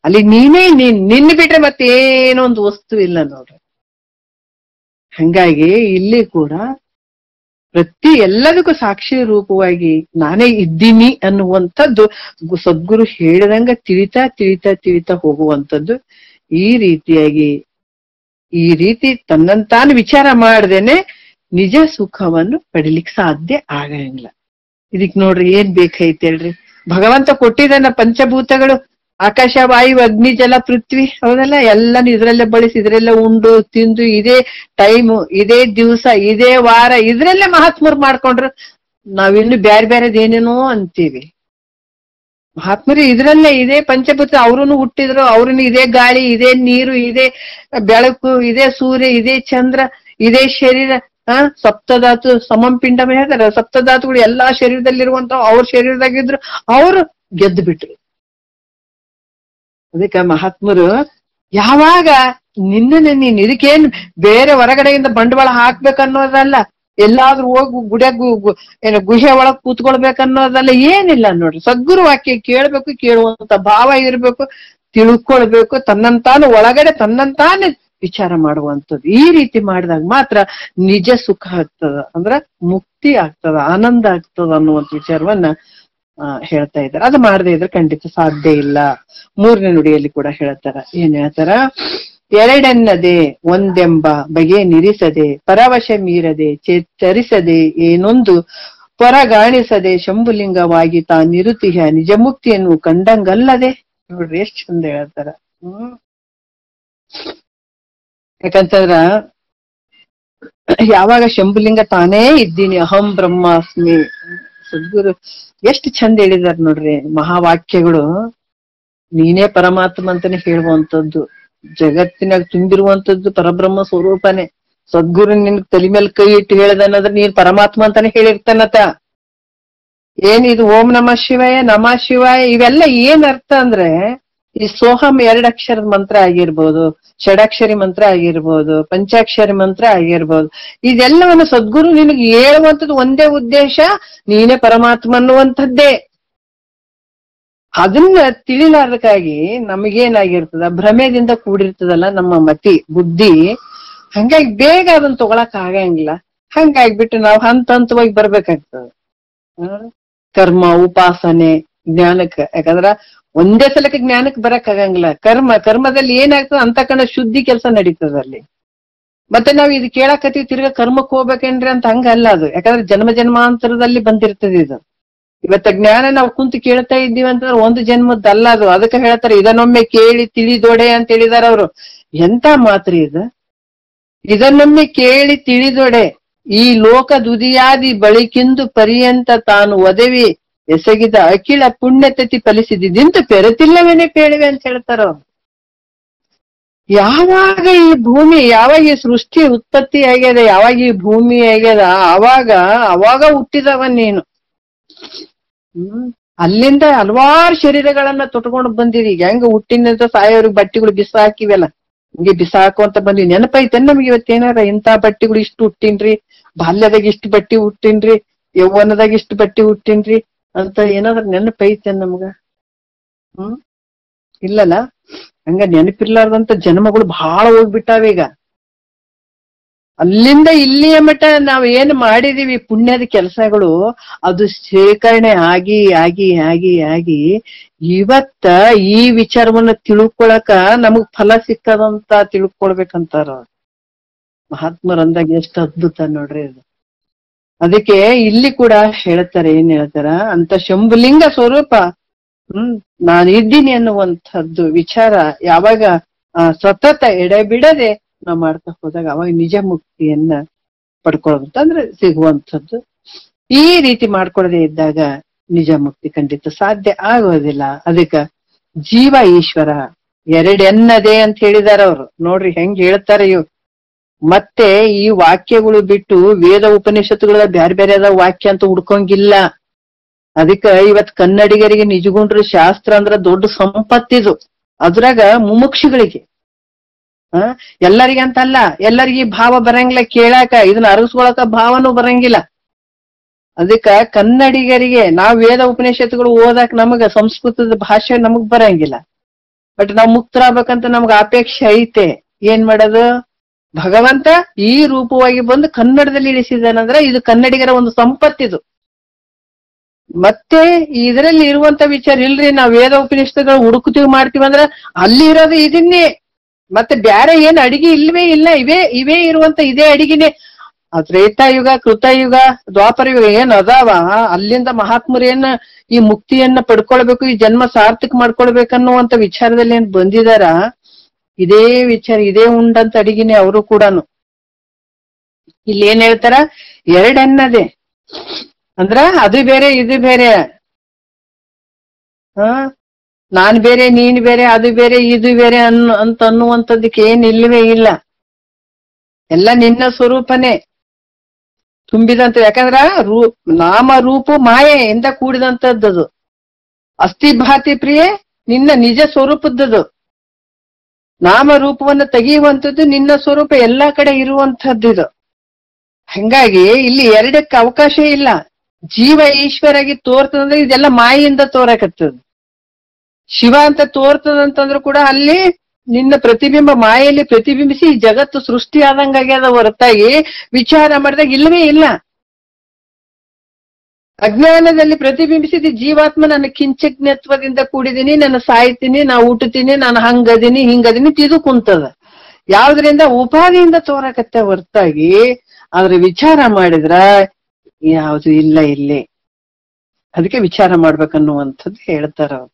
ಅಲ್ಲಿ ನೀನೇ ನಿನ್ನ ಬಿಟ್ರೆ ಮತ್ತೇನೋ ಒಂದು ವಸ್ತು ಇಲ್ಲ ನೋಡ್ರಿ. ಹಂಗಾಗಿ ಇಲ್ಲಿ ಕೂಡ ಪ್ರತಿ ಎಲ್ಲದಕ್ಕೂ ಸಾಕ್ಷಿ ರೂಪವಾಗಿ ನಾನೇ ಇದ್ದೀನಿ ಅನ್ನುವಂಥದ್ದು ಸದ್ಗುರು ಹೇಳಿದಂಗ ತಿಳಿತಾ ತಿಳಿತಾ ತಿಳಿತಾ ಹೋಗುವಂಥದ್ದು. ಈ ರೀತಿ ತನ್ನಂತಾನು ವಿಚಾರ ಮಾಡ್ದೇನೆ ನಿಜ ಸುಖವನ್ನು ಪಡಿಲಿಕ್ಕೆ ಸಾಧ್ಯ ಆಗಂಗಿಲ್ಲ. ಇದಕ್ ನೋಡ್ರಿ ಏನ್ ಬೇಕೈತೆ ಹೇಳ್ರಿ. ಭಗವಂತ ಕೊಟ್ಟಿದ್ದಾನ ಪಂಚಭೂತಗಳು, ಆಕಾಶ, ವಾಯು, ಅಗ್ನಿ, ಜಲ, ಪೃಥ್ವಿ, ಹೌದಲ್ಲ, ಎಲ್ಲಾನು ಇದ್ರಲ್ಲೇ ಬಳಸಿ, ಇದ್ರಲ್ಲೇ ಉಂಡು ತಿಂದು, ಇದೇ ಟೈಮು, ಇದೇ ದಿವಸ, ಇದೇ ವಾರ, ಇದ್ರಲ್ಲೇ ಮಹಾತ್ಮರು ಮಾಡ್ಕೊಂಡ್ರು. ನಾವಿನ್ನು ಬ್ಯಾರೆ ಬ್ಯಾರೆದೇನೇನೋ ಅಂತೀವಿ. ಮಹಾತ್ಮರು ಇದ್ರಲ್ಲೇ ಇದೇ ಪಂಚಭೂತ, ಅವ್ರನ್ನು ಹುಟ್ಟಿದ್ರು, ಅವ್ರನ್ನು ಇದೇ ಗಾಳಿ, ಇದೇ ನೀರು, ಇದೇ ಬೆಳಕು, ಇದೇ ಸೂರ್ಯ, ಇದೇ ಚಂದ್ರ, ಇದೇ ಶರೀರ, ಸಪ್ತಧಾತು ಸಮಂ ಪಿಂಡ ಹೇಳ್ತಾರೆ. ಸಪ್ತಧಾತುಗಳು ಎಲ್ಲಾ ಶರೀರದಲ್ಲಿರುವಂತ ಅವ್ರ ಶರೀರದಾಗಿದ್ರು, ಅವರು ಗೆದ್ದು ಬಿಟ್ರು. ಅದಕ್ಕೆ ಮಹಾತ್ಮರು ಯಾವಾಗ ನಿನ್ನನೆ ನೀನ್ ಇದಕ್ಕೇನ್ ಬೇರೆ ಹೊರಗಡೆಯಿಂದ ಬಂಡವಾಳ ಹಾಕ್ಬೇಕನ್ನೋದಲ್ಲ, ಎಲ್ಲಾದ್ರೂ ಹೋಗಿ ಗುಡಿಯಾಗ ಗುಹೆ ಒಳಗ್ ಕೂತ್ಕೊಳ್ಬೇಕನ್ನೋದಲ್ಲ, ಏನಿಲ್ಲ ನೋಡ್ರಿ. ಸದ್ಗುರು ವಾಕ್ಯ ಕೇಳ್ಬೇಕು, ಕೇಳುವಂತ ಭಾವ ಇರ್ಬೇಕು, ತಿಳ್ಕೊಳ್ಬೇಕು, ತನ್ನಂತಾನು ಒಳಗಡೆ ತನ್ನಂತಾನೆ ವಿಚಾರ ಮಾಡುವಂಥದ್ದು. ಈ ರೀತಿ ಮಾಡಿದಾಗ ಮಾತ್ರ ನಿಜ ಸುಖ ಆಗ್ತದ, ಅಂದ್ರ ಮುಕ್ತಿ ಆಗ್ತದ, ಆನಂದ ಆಗ್ತದ ಅನ್ನುವಂಥ ವಿಚಾರವನ್ನ ಹೇಳ್ತಾ ಇದ್ದಾರೆ. ಅದು ಮಾಡದೇ ಇದ್ರೆ ಖಂಡಿತ ಸಾಧ್ಯ ಇಲ್ಲ. 3ನೇ ನುಡಿಯಲ್ಲಿ ಕೂಡ ಹೇಳ್ತಾರ. ಏನ್ ಹೇಳ್ತಾರ? ಎರಡೆನ್ನದೆ ಒಂದೆಂಬ ಬಗೆ ನಿರಿಸದೆ, ಪರವಶ ಮೀರದೆ, ಚೇತರಿಸದೆ, ಏನೊಂದು ಪೊರಗಾಣಿಸದೆ, ಶಂಭುಲಿಂಗವಾಗಿ ನಿರುತಿಹ ನಿಜ ಮುಕ್ತಿಯನ್ನು ಕಂಡಂಗಲ್ಲದೆ. ನೋಡ್ರಿ ಎಷ್ಟ್ ಚಂದ ಹೇಳ್ತಾರ. ಯಾಕಂತಂದ್ರ ಯಾವಾಗ ಶಂಭುಲಿಂಗ ತಾನೇ ಇದ್ದೀನಿ, ಅಹಂ ಬ್ರಹ್ಮಾಸ್ಮಿ, ಸದ್ಗುರು ಎಷ್ಟು ಚಂದ ಹೇಳಿದಾರ ನೋಡ್ರಿ. ಮಹಾವಾಕ್ಯಗಳು ನೀನೇ ಪರಮಾತ್ಮ ಅಂತಾನೆ ಹೇಳುವಂತದ್ದು. ಜಗತ್ತಿನಾಗ ತುಂಬಿರುವಂತದ್ದು ಪರಬ್ರಹ್ಮ ಸ್ವರೂಪನೇ. ಸದ್ಗುರು ನಿನ್ ತಲೆ ಮೇಲೆ ಕೈ ಇಟ್ಟು ಹೇಳ್ದನ್ನಂದ್ರೆ ನೀನ್ ಪರಮಾತ್ಮ ಅಂತಾನೆ ಹೇಳಿರ್ತಾನತ. ಏನಿದು ಓಂ ನಮಃ ಶಿವಾಯ, ನಮಃ ಶಿವಾಯ, ಇವೆಲ್ಲ ಏನ್ ಅರ್ಥ ಅಂದ್ರೆ, ಈ ಸೋಹಂ 2 ಅಕ್ಷರದ ಮಂತ್ರ ಆಗಿರ್ಬೋದು, ಷಡಾಕ್ಷರಿ ಮಂತ್ರ ಆಗಿರ್ಬೋದು, ಪಂಚಾಕ್ಷರಿ ಮಂತ್ರ ಆಗಿರ್ಬೋದು, ಇದೆಲ್ಲವನ್ನು ಸದ್ಗುರು ನಿನಗೆ ಹೇಳುವಂಥದ್ದು ಒಂದೇ ಉದ್ದೇಶ, ನೀನೇ ಪರಮಾತ್ಮ ಅನ್ನುವಂಥದ್ದೇ. ಅದನ್ನ ತಿಳಿಲಾರ್ದಕ್ಕಾಗಿ ನಮಗೇನಾಗಿರ್ತದ, ಭ್ರಮೆದಿಂದ ಕೂಡಿರ್ತದಲ್ಲ ನಮ್ಮ ಮತಿ ಬುದ್ಧಿ. ಹಂಗಾಗಿ ಬೇಗ ಅದನ್ನ ತಗೊಳಕ್ ಆಗಂಗಿಲ್ಲ. ಹಂಗಾಗ್ಬಿಟ್ಟು ನಾವು ಹಂತವಾಗಿ ಬರ್ಬೇಕಾಗ್ತದ. ಕರ್ಮ, ಉಪಾಸನೆ, ಜ್ಞಾನಕ್ಕೆ. ಯಾಕಂದ್ರ ಒಂದೇ ಸಲಕ್ಕೆ ಜ್ಞಾನಕ್ಕೆ ಬರಕ್ ಆಗಂಗಿಲ್ಲ. ಕರ್ಮದಲ್ಲಿ ಏನಾಗ್ತದ ಅಂತಕನ ಶುದ್ಧಿ ಕೆಲಸ ನಡೀತದ ಅಲ್ಲಿ. ಮತ್ತೆ ನಾವ್ ಇದು ಕೇಳಕತ್ತೀವಿ, ತಿರ್ಗಾ ಕರ್ಮಕ್ಕೆ ಹೋಗ್ಬೇಕೇನ್ರಿ ಅಂತ ಹಂಗಲ್ಲ ಅದು. ಯಾಕಂದ್ರೆ ಜನ್ಮ ಜನ್ಮಾಂತರದಲ್ಲಿ ಬಂದಿರ್ತದೆ ಇದು. ಇವತ್ತ ಜ್ಞಾನ ನಾವು ಕುಂತು ಕೇಳ್ತಾ ಇದ್ದೀವಿ ಅಂತಂದ್ರೆ ಒಂದು ಜನ್ಮದ್ದಲ್ಲ ಅದು. ಅದಕ್ಕೆ ಹೇಳ್ತಾರೆ, ಇದನ್ನೊಮ್ಮೆ ಕೇಳಿ ತಿಳಿದೊಡೆ ಅಂತ ಹೇಳಿದಾರ ಅವರು. ಎಂತ ಮಾತ್ರ ಇದು, ಇದನ್ನೊಮ್ಮೆ ಕೇಳಿ ತಿಳಿದೊಡೆ, ಈ ಲೋಕ ದುದಿಯಾದಿ ಬಳಿಕಿಂದು ಪರ್ಯಂತ ತಾನು ಒದವಿ ಎಸಗಿದ ಅಖಿಲ ಪುಣ್ಯತತಿ ಫಲಿಸಿದಿಂತು ಪೆರತಿಲ್ಲವೇನೆ ಕೇಳಿವೆ ಅಂತ ಹೇಳ್ತಾರ. ಯಾವಾಗ ಈ ಭೂಮಿ, ಯಾವಾಗ ಈ ಸೃಷ್ಟಿ ಉತ್ಪತ್ತಿ ಆಗ್ಯದ, ಯಾವಾಗ ಈ ಭೂಮಿ ಆಗ್ಯದ, ಅವಾಗ ಹುಟ್ಟಿದವ ನೀನು. ಅಲ್ಲಿಂದ ಹಲವಾರು ಶರೀರಗಳನ್ನ ತೊಟ್ಕೊಂಡು ಬಂದಿರಿ. ಈಗ ಹೆಂಗ ಹುಟ್ಟಿನಿಂದ ಸಾಯೋರಿಗೆ ಬಟ್ಟೆಗಳು ಬಿಸಾಕಿವಲ್ಲ, ಹಿಂಗೆ ಬಿಸಾಕು ಅಂತ ಬಂದಿವಿ. ನೆನಪೈತೆ ನಮ್ಗೆ ಇವತ್ತೇನಾರ ಇಂಥ ಬಟ್ಟೆಗಳು ಇಷ್ಟು ಹುಟ್ಟಿನ್ರಿ, ಬಾಲ್ಯದಾಗ ಇಷ್ಟು ಬಟ್ಟಿ ಹುಟ್ಟಿನ್ರಿ, ಯೌವನದಾಗ ಇಷ್ಟು ಬಟ್ಟಿ ಹುಟ್ಟಿನ್ರಿ ಅಂತ ಏನಾದ್ರ ನೆನಪೈತೆ ನಮ್ಗ? ಇಲ್ಲಲ್ಲ. ಹಂಗ ನೆನಪಿರ್ಲಾರ್ದಂತ ಜನ್ಮಗಳು ಬಹಳ ಹೋಗ್ಬಿಟ್ಟಾವೀಗ. ಅಲ್ಲಿಂದ ಇಲ್ಲಿಯ ಮಟ್ಟ ನಾವ್ ಏನ್ ಮಾಡಿದೀವಿ ಪುಣ್ಯದ ಕೆಲಸಗಳು, ಅದು ಶೇಖರಣೆ ಆಗಿ ಆಗಿ ಆಗಿ ಆಗಿ ಇವತ್ತ ಈ ವಿಚಾರವನ್ನ ತಿಳ್ಕೊಳಕ ನಮಗ್ ಫಲ ಸಿಕ್ಕದಂತ ತಿಳ್ಕೊಳ್ಬೇಕಂತಾರ ಮಹಾತ್ಮರು ಅಂದಾಗ. ಎಷ್ಟು ಅದ್ಭುತ ನೋಡ್ರಿ ಅದು. ಅದಕ್ಕೆ ಇಲ್ಲಿ ಕೂಡ ಹೇಳ್ತಾರೆ, ಏನ್ ಹೇಳ್ತಾರ ಅಂತ ಶಂಭುಲಿಂಗ ಸ್ವರೂಪ ನಾನಿದ್ದೀನಿ ಅನ್ನುವಂಥದ್ದು ವಿಚಾರ ಯಾವಾಗ ಸತತ ಎಡೆಬಿಡದೆ ನಾವ್ ಮಾಡ್ತಾ ಹೋದಾಗ ಅವಾಗ ನಿಜ ಮುಕ್ತಿಯನ್ನ ಪಡ್ಕೊಳ್ಳೋದಂದ್ರೆ ಸಿಗುವಂಥದ್ದು. ಈ ರೀತಿ ಮಾಡ್ಕೊಳ್ಳದೆ ಇದ್ದಾಗ ನಿಜ ಮುಕ್ತಿ ಖಂಡಿತ ಸಾಧ್ಯ ಆಗೋದಿಲ್ಲ. ಅದಕ್ಕ ಜೀವ ಈಶ್ವರ ಎರಡೆನ್ನದೇ ಅಂತ ಹೇಳಿದಾರ ಅವ್ರು. ನೋಡ್ರಿ ಹೆಂಗ್ ಹೇಳ್ತಾರೆ ಇವ್. ಮತ್ತೆ ಈ ವಾಕ್ಯಗಳು ಬಿಟ್ಟು ವೇದ ಉಪನಿಷತ್ತುಗಳ ಬ್ಯಾರೆ ಬೇರೆ ಅದ ವಾಕ್ಯ ಅಂತ ಹುಡ್ಕೊಂಗಿಲ್ಲ. ಅದಕ್ಕ ಇವತ್ ಕನ್ನಡಿಗರಿಗೆ ನಿಜಗುಂಡ್ರ ಶಾಸ್ತ್ರ ಅಂದ್ರ ದೊಡ್ಡ ಸಂಪತ್ತಿದು. ಅದ್ರಾಗ ಮುಮುಕ್ಷಿಗಳಿಗೆ ಎಲ್ಲರಿಗಂತಲ್ಲ, ಎಲ್ಲರಿಗೂ ಭಾವ ಬರಂಗಿಲ್ಲ ಕೇಳಾಕ, ಇದನ್ನ ಅರಗಿಸ್ಕೊಳಕ ಭಾವನೂ ಬರಂಗಿಲ್ಲ. ಅದಕ್ಕ ಕನ್ನಡಿಗರಿಗೆ ನಾವ್ ವೇದ ಉಪನಿಷತ್ತುಗಳು ಓದಾಕ ನಮಗ ಸಂಸ್ಕೃತದ ಭಾಷೆ ನಮಗ್ ಬರಂಗಿಲ್ಲ. ಬಟ್ ನಾವ್ ಮುಕ್ತರಾಗ್ಬೇಕಂತ ನಮ್ಗ ಅಪೇಕ್ಷೆ ಐತೆ. ಏನ್ ಮಾಡೋದು? ಭಗವಂತ ಈ ರೂಪವಾಗಿ ಬಂದು ಕನ್ನಡದಲ್ಲಿ ಇಳಿಸಿದಾನಂದ್ರ ಇದು ಕನ್ನಡಿಗರ ಒಂದು ಸಂಪತ್ತಿದು. ಮತ್ತೆ ಇದರಲ್ಲಿ ಇರುವಂತ ವಿಚಾರ ಇಲ್ರಿ, ನಾವ್ ವೇದ ಉಪನಿಷತ್ತುಗಳು ಹುಡುಕ್ತಿವಿ ಮಾಡ್ತೀವಿ ಅಂದ್ರ ಅಲ್ಲಿ ಇರೋದು ಇದನ್ನೇ. ಮತ್ತೆ ಬ್ಯಾರೆ ಏನ್ ಅಡಿಗೆ ಇಲ್ವೇ ಇಲ್ಲ, ಇವೇ ಇರುವಂತ ಇದೇ ಅಡಿಗೆನೆ. ತ್ರೇತಾಯುಗ, ಕೃತಯುಗ, ದ್ವಾಪರ ಯುಗ ಏನ್ ಅದಾವ, ಅಲ್ಲಿಂದ ಮಹಾತ್ಮರು ಏನ್ ಈ ಮುಕ್ತಿಯನ್ನ ಪಡ್ಕೊಳ್ಬೇಕು, ಈ ಜನ್ಮ ಸಾರ್ಥಕ ಮಾಡ್ಕೊಳ್ಬೇಕನ್ನುವಂತ ವಿಚಾರದಲ್ಲಿ ಏನ್ ಬಂದಿದಾರ, ಇದೇ ವಿಚಾರ, ಇದೇ ಉಂಡಂತ ಅಡಿಗೆನೆ ಅವರು ಕೂಡನು. ಇಲ್ಲಿ ಏನ್ ಹೇಳ್ತಾರ, ಎರಡನ್ನದೇ ಅಂದ್ರ ಅದು ಬೇರೆ ಇದು ಬೇರೆ. ನಾನ್ ಬೇರೆ ನೀನ್ ಬೇರೆ, ಅದು ಬೇರೆ ಇದು ಬೇರೆ ಅಂತ ಅನ್ನುವಂಥದ್ದಕ್ಕೆ ಏನ್ ಇಲ್ವೇ ಇಲ್ಲ. ಎಲ್ಲ ನಿನ್ನ ಸ್ವರೂಪನೇ ತುಂಬಿದಂತ. ಯಾಕಂದ್ರ ನಾಮ ರೂಪ ಮಾಯೆಯಿಂದ ಕೂಡಿದಂಥದ್ದು. ಅಸ್ಥಿಭಾತಿ ಪ್ರಿಯೆ ನಿನ್ನ ನಿಜ ಸ್ವರೂಪದ್ದು. ನಾಮ ರೂಪವನ್ನ ತೆಗೆಯುವಂಥದ್ದು ನಿನ್ನ ಸ್ವರೂಪ ಎಲ್ಲಾ ಕಡೆ ಇರುವಂತಹದ್ದು. ಹಂಗಾಗಿ ಇಲ್ಲಿ ಎರಡಕ್ಕೆ ಅವಕಾಶ ಇಲ್ಲ. ಜೀವ ಈಶ್ವರಾಗಿ ತೋರ್ತದಂದ್ರೆ ಇದೆಲ್ಲ ಮಾಯೆಯಿಂದ ತೋರಕತ್ತದ. ಶಿವ ಅಂತ ತೋರ್ತದಂತಂದ್ರು ಕೂಡ ಅಲ್ಲಿ ನಿನ್ನ ಪ್ರತಿಬಿಂಬ ಮಾಯೆಯಲ್ಲಿ ಪ್ರತಿಬಿಂಬಿಸಿ ಈ ಜಗತ್ತು ಸೃಷ್ಟಿ ಆದಂಗಾಗ್ಯದ ಹೊರತಾಗಿ ವಿಚಾರ ಮಾಡಿದಾಗ ಇಲ್ಲವೇ ಇಲ್ಲ. ಅಜ್ಞಾನದಲ್ಲಿ ಪ್ರತಿಬಿಂಬಿಸಿದ ಜೀವಾತ್ಮ ನನ್ನ ಕಿಂಚಜ್ಞತ್ವದಿಂದ ಕೂಡಿದೀನಿ, ನಾನು ಸಾಯ್ತೀನಿ, ನಾ ಹುಟ್ಟುತ್ತೀನಿ, ನಾನು ಹಂಗದೀನಿ ಹಿಂಗದೀನಿ ತಿದು ಕುಂತದ. ಯಾವ್ದ್ರಿಂದ? ಉಪಾಧಿಯಿಂದ ತೋರಕತ್ತೆ ಹೊರತಾಗಿ ಆದ್ರೆ ವಿಚಾರ ಮಾಡಿದ್ರ ಯಾವುದು ಇಲ್ಲ ಇಲ್ಲಿ. ಅದಕ್ಕೆ ವಿಚಾರ ಮಾಡ್ಬೇಕನ್ನುವಂಥದ್ದು ಹೇಳ್ತಾರ ಅವ್ರು.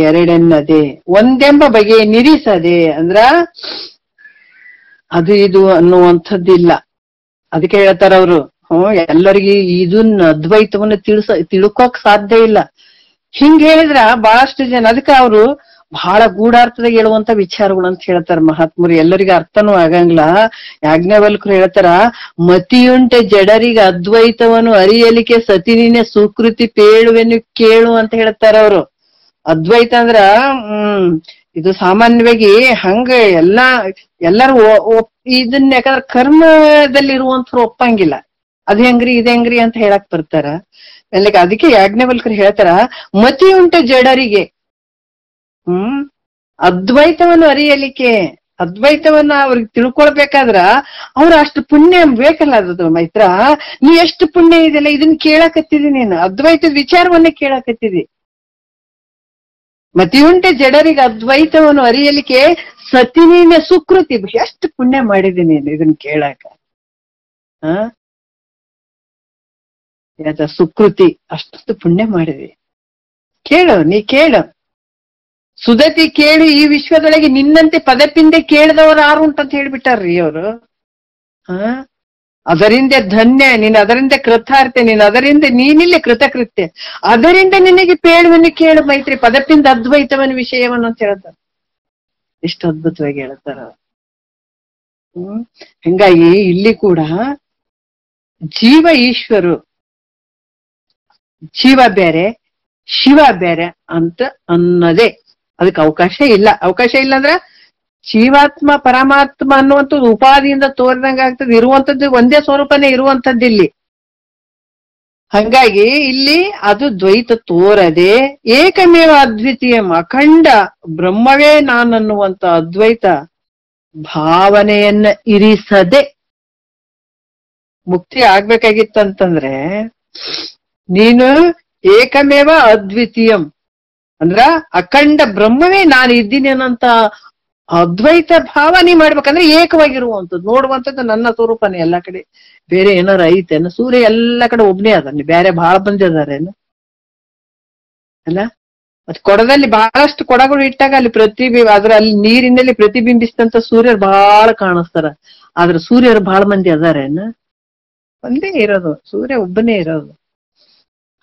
ಎರಡೆನ್ನದೇ ಒಂದೆಂಬ ಬಗೆ ನಿರೀಸದೆ ಅಂದ್ರ ಅದು ಇದು ಅನ್ನುವಂಥದ್ದಿಲ್ಲ. ಅದಕ್ಕೆ ಹೇಳ್ತಾರ ಅವರು. ಎಲ್ಲರಿಗೂ ಇದನ್ನ ಅದ್ವೈತವನ್ನ ತಿಳ್ಕೋಕ್ ಸಾಧ್ಯ ಇಲ್ಲ. ಹಿಂಗ್ ಹೇಳಿದ್ರ ಬಹಳಷ್ಟು ಜನ, ಅದಕ್ಕೆ ಅವರು ಬಹಳ ಗೂಢಾರ್ಥದಾಗ ಹೇಳುವಂತ ವಿಚಾರಗಳು ಅಂತ ಹೇಳ್ತಾರ ಮಹಾತ್ಮರು. ಎಲ್ಲರಿಗೂ ಅರ್ಥನೂ ಆಗಂಗಿಲ್ಲ. ಯಾಜ್ಞವಲ್ಕರು ಹೇಳ್ತಾರ, ಮತಿಯುಂಟೆ ಜಡರಿಗೆ ಅದ್ವೈತವನ್ನು ಅರಿಯಲಿಕ್ಕೆ ಸತಿನಿನೇ ಸುಕೃತಿ ಪೇಳುವೆನು ಕೇಳು ಅಂತ ಹೇಳ್ತಾರ ಅವರು. ಅದ್ವೈತ ಅಂದ್ರ ಇದು ಸಾಮಾನ್ಯವಾಗಿ ಹಂಗ ಎಲ್ಲಾರು ಇದನ್ನ ಯಾಕಂದ್ರ ಕರ್ಮದಲ್ಲಿ ಇರುವಂತವ್ರು ಒಪ್ಪಂಗಿಲ್ಲ. ಅದ್ ಹೆಂಗ್ರಿ ಇದ್ ಹೆಂಗ್ರಿ ಅಂತ ಹೇಳಕ್ ಬರ್ತಾರ. ಅದಕ್ಕೆ ಯಾಜ್ಞವಲ್ಕರು ಹೇಳ್ತಾರ, ಮತಿ ಉಂಟು ಜಡರಿಗೆ ಅದ್ವೈತವನ್ನು ಅರಿಯಲಿಕ್ಕೆ, ಅದ್ವೈತವನ್ನ ಅವ್ರಿಗೆ ತಿಳ್ಕೊಳ್ಬೇಕಾದ್ರ ಅವ್ರ ಅಷ್ಟು ಪುಣ್ಯ ಬೇಕಲ್ಲ. ಅದು ಮೈತ್ರ, ನೀ ಎಷ್ಟು ಪುಣ್ಯ ಇದೆಯಲ್ಲ, ಇದನ್ನ ಕೇಳಕತ್ತಿದಿ ನೀನು, ಅದ್ವೈತದ ವಿಚಾರವನ್ನೇ ಕೇಳಕತ್ತಿದಿ. ಮತಿಯುಂಟೆ ಜಡರಿಗೆ ಅದ್ವೈತವನ್ನು ಅರಿಯಲಿಕ್ಕೆ ಸತಿನಿನ ಸುಕೃತಿ, ಎಷ್ಟು ಪುಣ್ಯ ಮಾಡಿದೀನಿ ನೀನು ಇದನ್ನ ಕೇಳಾಕ. ಸುಕೃತಿ, ಅಷ್ಟು ಪುಣ್ಯ ಮಾಡಿದೆ. ಕೇಳು, ನೀ ಕೇಳು ಸುದತಿ ಕೇಳು, ಈ ವಿಶ್ವದೊಳಗೆ ನಿನ್ನಂತೆ ಪದಪಿಂದೆ ಕೇಳಿದವರು ಯಾರು ಉಂಟಂತ ಹೇಳ್ಬಿಟ್ಟಾರ್ರಿ ಅವರು. ಅದರಿಂದ ಧನ್ಯ ನೀನು, ಅದರಿಂದ ಕೃತಾರ್ಥ ನೀನು, ಅದರಿಂದ ನೀನಿಲ್ಲ ಕೃತಕೃತ್ಯ, ಅದರಿಂದ ನಿನಗೆ ಪೇಳುವನ್ನು ಕೇಳು ಮೈತ್ರಿ, ಪದಪಿಂದ ಅದ್ವೈತವನ್ನ ವಿಷಯವನ್ನು ಅಂತ ಹೇಳ್ತಾರೆ. ಎಷ್ಟು ಅದ್ಭುತವಾಗಿ ಹೇಳ್ತಾರ. ಹಂಗಾಗಿ ಇಲ್ಲಿ ಕೂಡ ಜೀವ ಈಶ್ವರು, ಜೀವ ಬೇರೆ ಶಿವ ಬೇರೆ ಅಂತ ಅನ್ನೋದೇ. ಅದಕ್ಕೆ ಅವಕಾಶ ಇಲ್ಲ. ಅವಕಾಶ ಇಲ್ಲ ಅಂದ್ರ ಜೀವಾತ್ಮ ಪರಮಾತ್ಮ ಅನ್ನುವಂಥದ್ದು ಉಪಾಧಿಯಿಂದ ತೋರಿದಂಗ ಆಗ್ತದೆ. ಇರುವಂತದ್ದು ಒಂದೇ ಸ್ವರೂಪನೇ ಇರುವಂತದ್ದು ಇಲ್ಲಿ. ಹಂಗಾಗಿ ಇಲ್ಲಿ ಅದು ದ್ವೈತ ತೋರದೆ ಏಕಮೇವ ಅದ್ವಿತೀಯಂ ಅಖಂಡ ಬ್ರಹ್ಮವೇ ನಾನನ್ನುವಂತ ಅದ್ವೈತ ಭಾವನೆಯನ್ನ ಇರಿಸದೆ ಮುಕ್ತಿ ಆಗ್ಬೇಕಾಗಿತ್ತಂತಂದ್ರೆ ನೀನು ಏಕಮೇವ ಅದ್ವಿತೀಯಂ ಅಂದ್ರ ಅಖಂಡ ಬ್ರಹ್ಮವೇ ನಾನು ಇದ್ದೀನಿ ಅನ್ನಂತ ಅದ್ವೈತ ಭಾವನೆ ಮಾಡ್ಬೇಕಂದ್ರೆ ಏಕವಾಗಿರುವಂಥದ್ದು, ನೋಡುವಂಥದ್ದು ನನ್ನ ಸ್ವರೂಪನೇ ಎಲ್ಲಾ ಕಡೆ. ಬೇರೆ ಏನಾರ ಐತೇನು? ಸೂರ್ಯ ಎಲ್ಲಾ ಕಡೆ ಒಬ್ನೇ ಅದಾನೆ, ಬೇರೆ ಬಹಳ ಮಂದಿ ಅದಾರೇನು ಅಲ್ಲ? ಮತ್ ಕೊಡದಲ್ಲಿ ಬಹಳಷ್ಟು ಕೊಡಗಳು ಇಟ್ಟಾಗ ಅಲ್ಲಿ ಅಲ್ಲಿ ನೀರಿನಲ್ಲಿ ಪ್ರತಿಬಿಂಬಿಸಿದಂತ ಸೂರ್ಯರು ಬಹಳ ಕಾಣಿಸ್ತಾರ. ಆದ್ರೆ ಸೂರ್ಯರು ಬಹಳ ಮಂದಿ ಅದಾರೇನು? ಒಂದೇ ಇರೋದು, ಸೂರ್ಯ ಒಬ್ಬನೇ ಇರೋದು.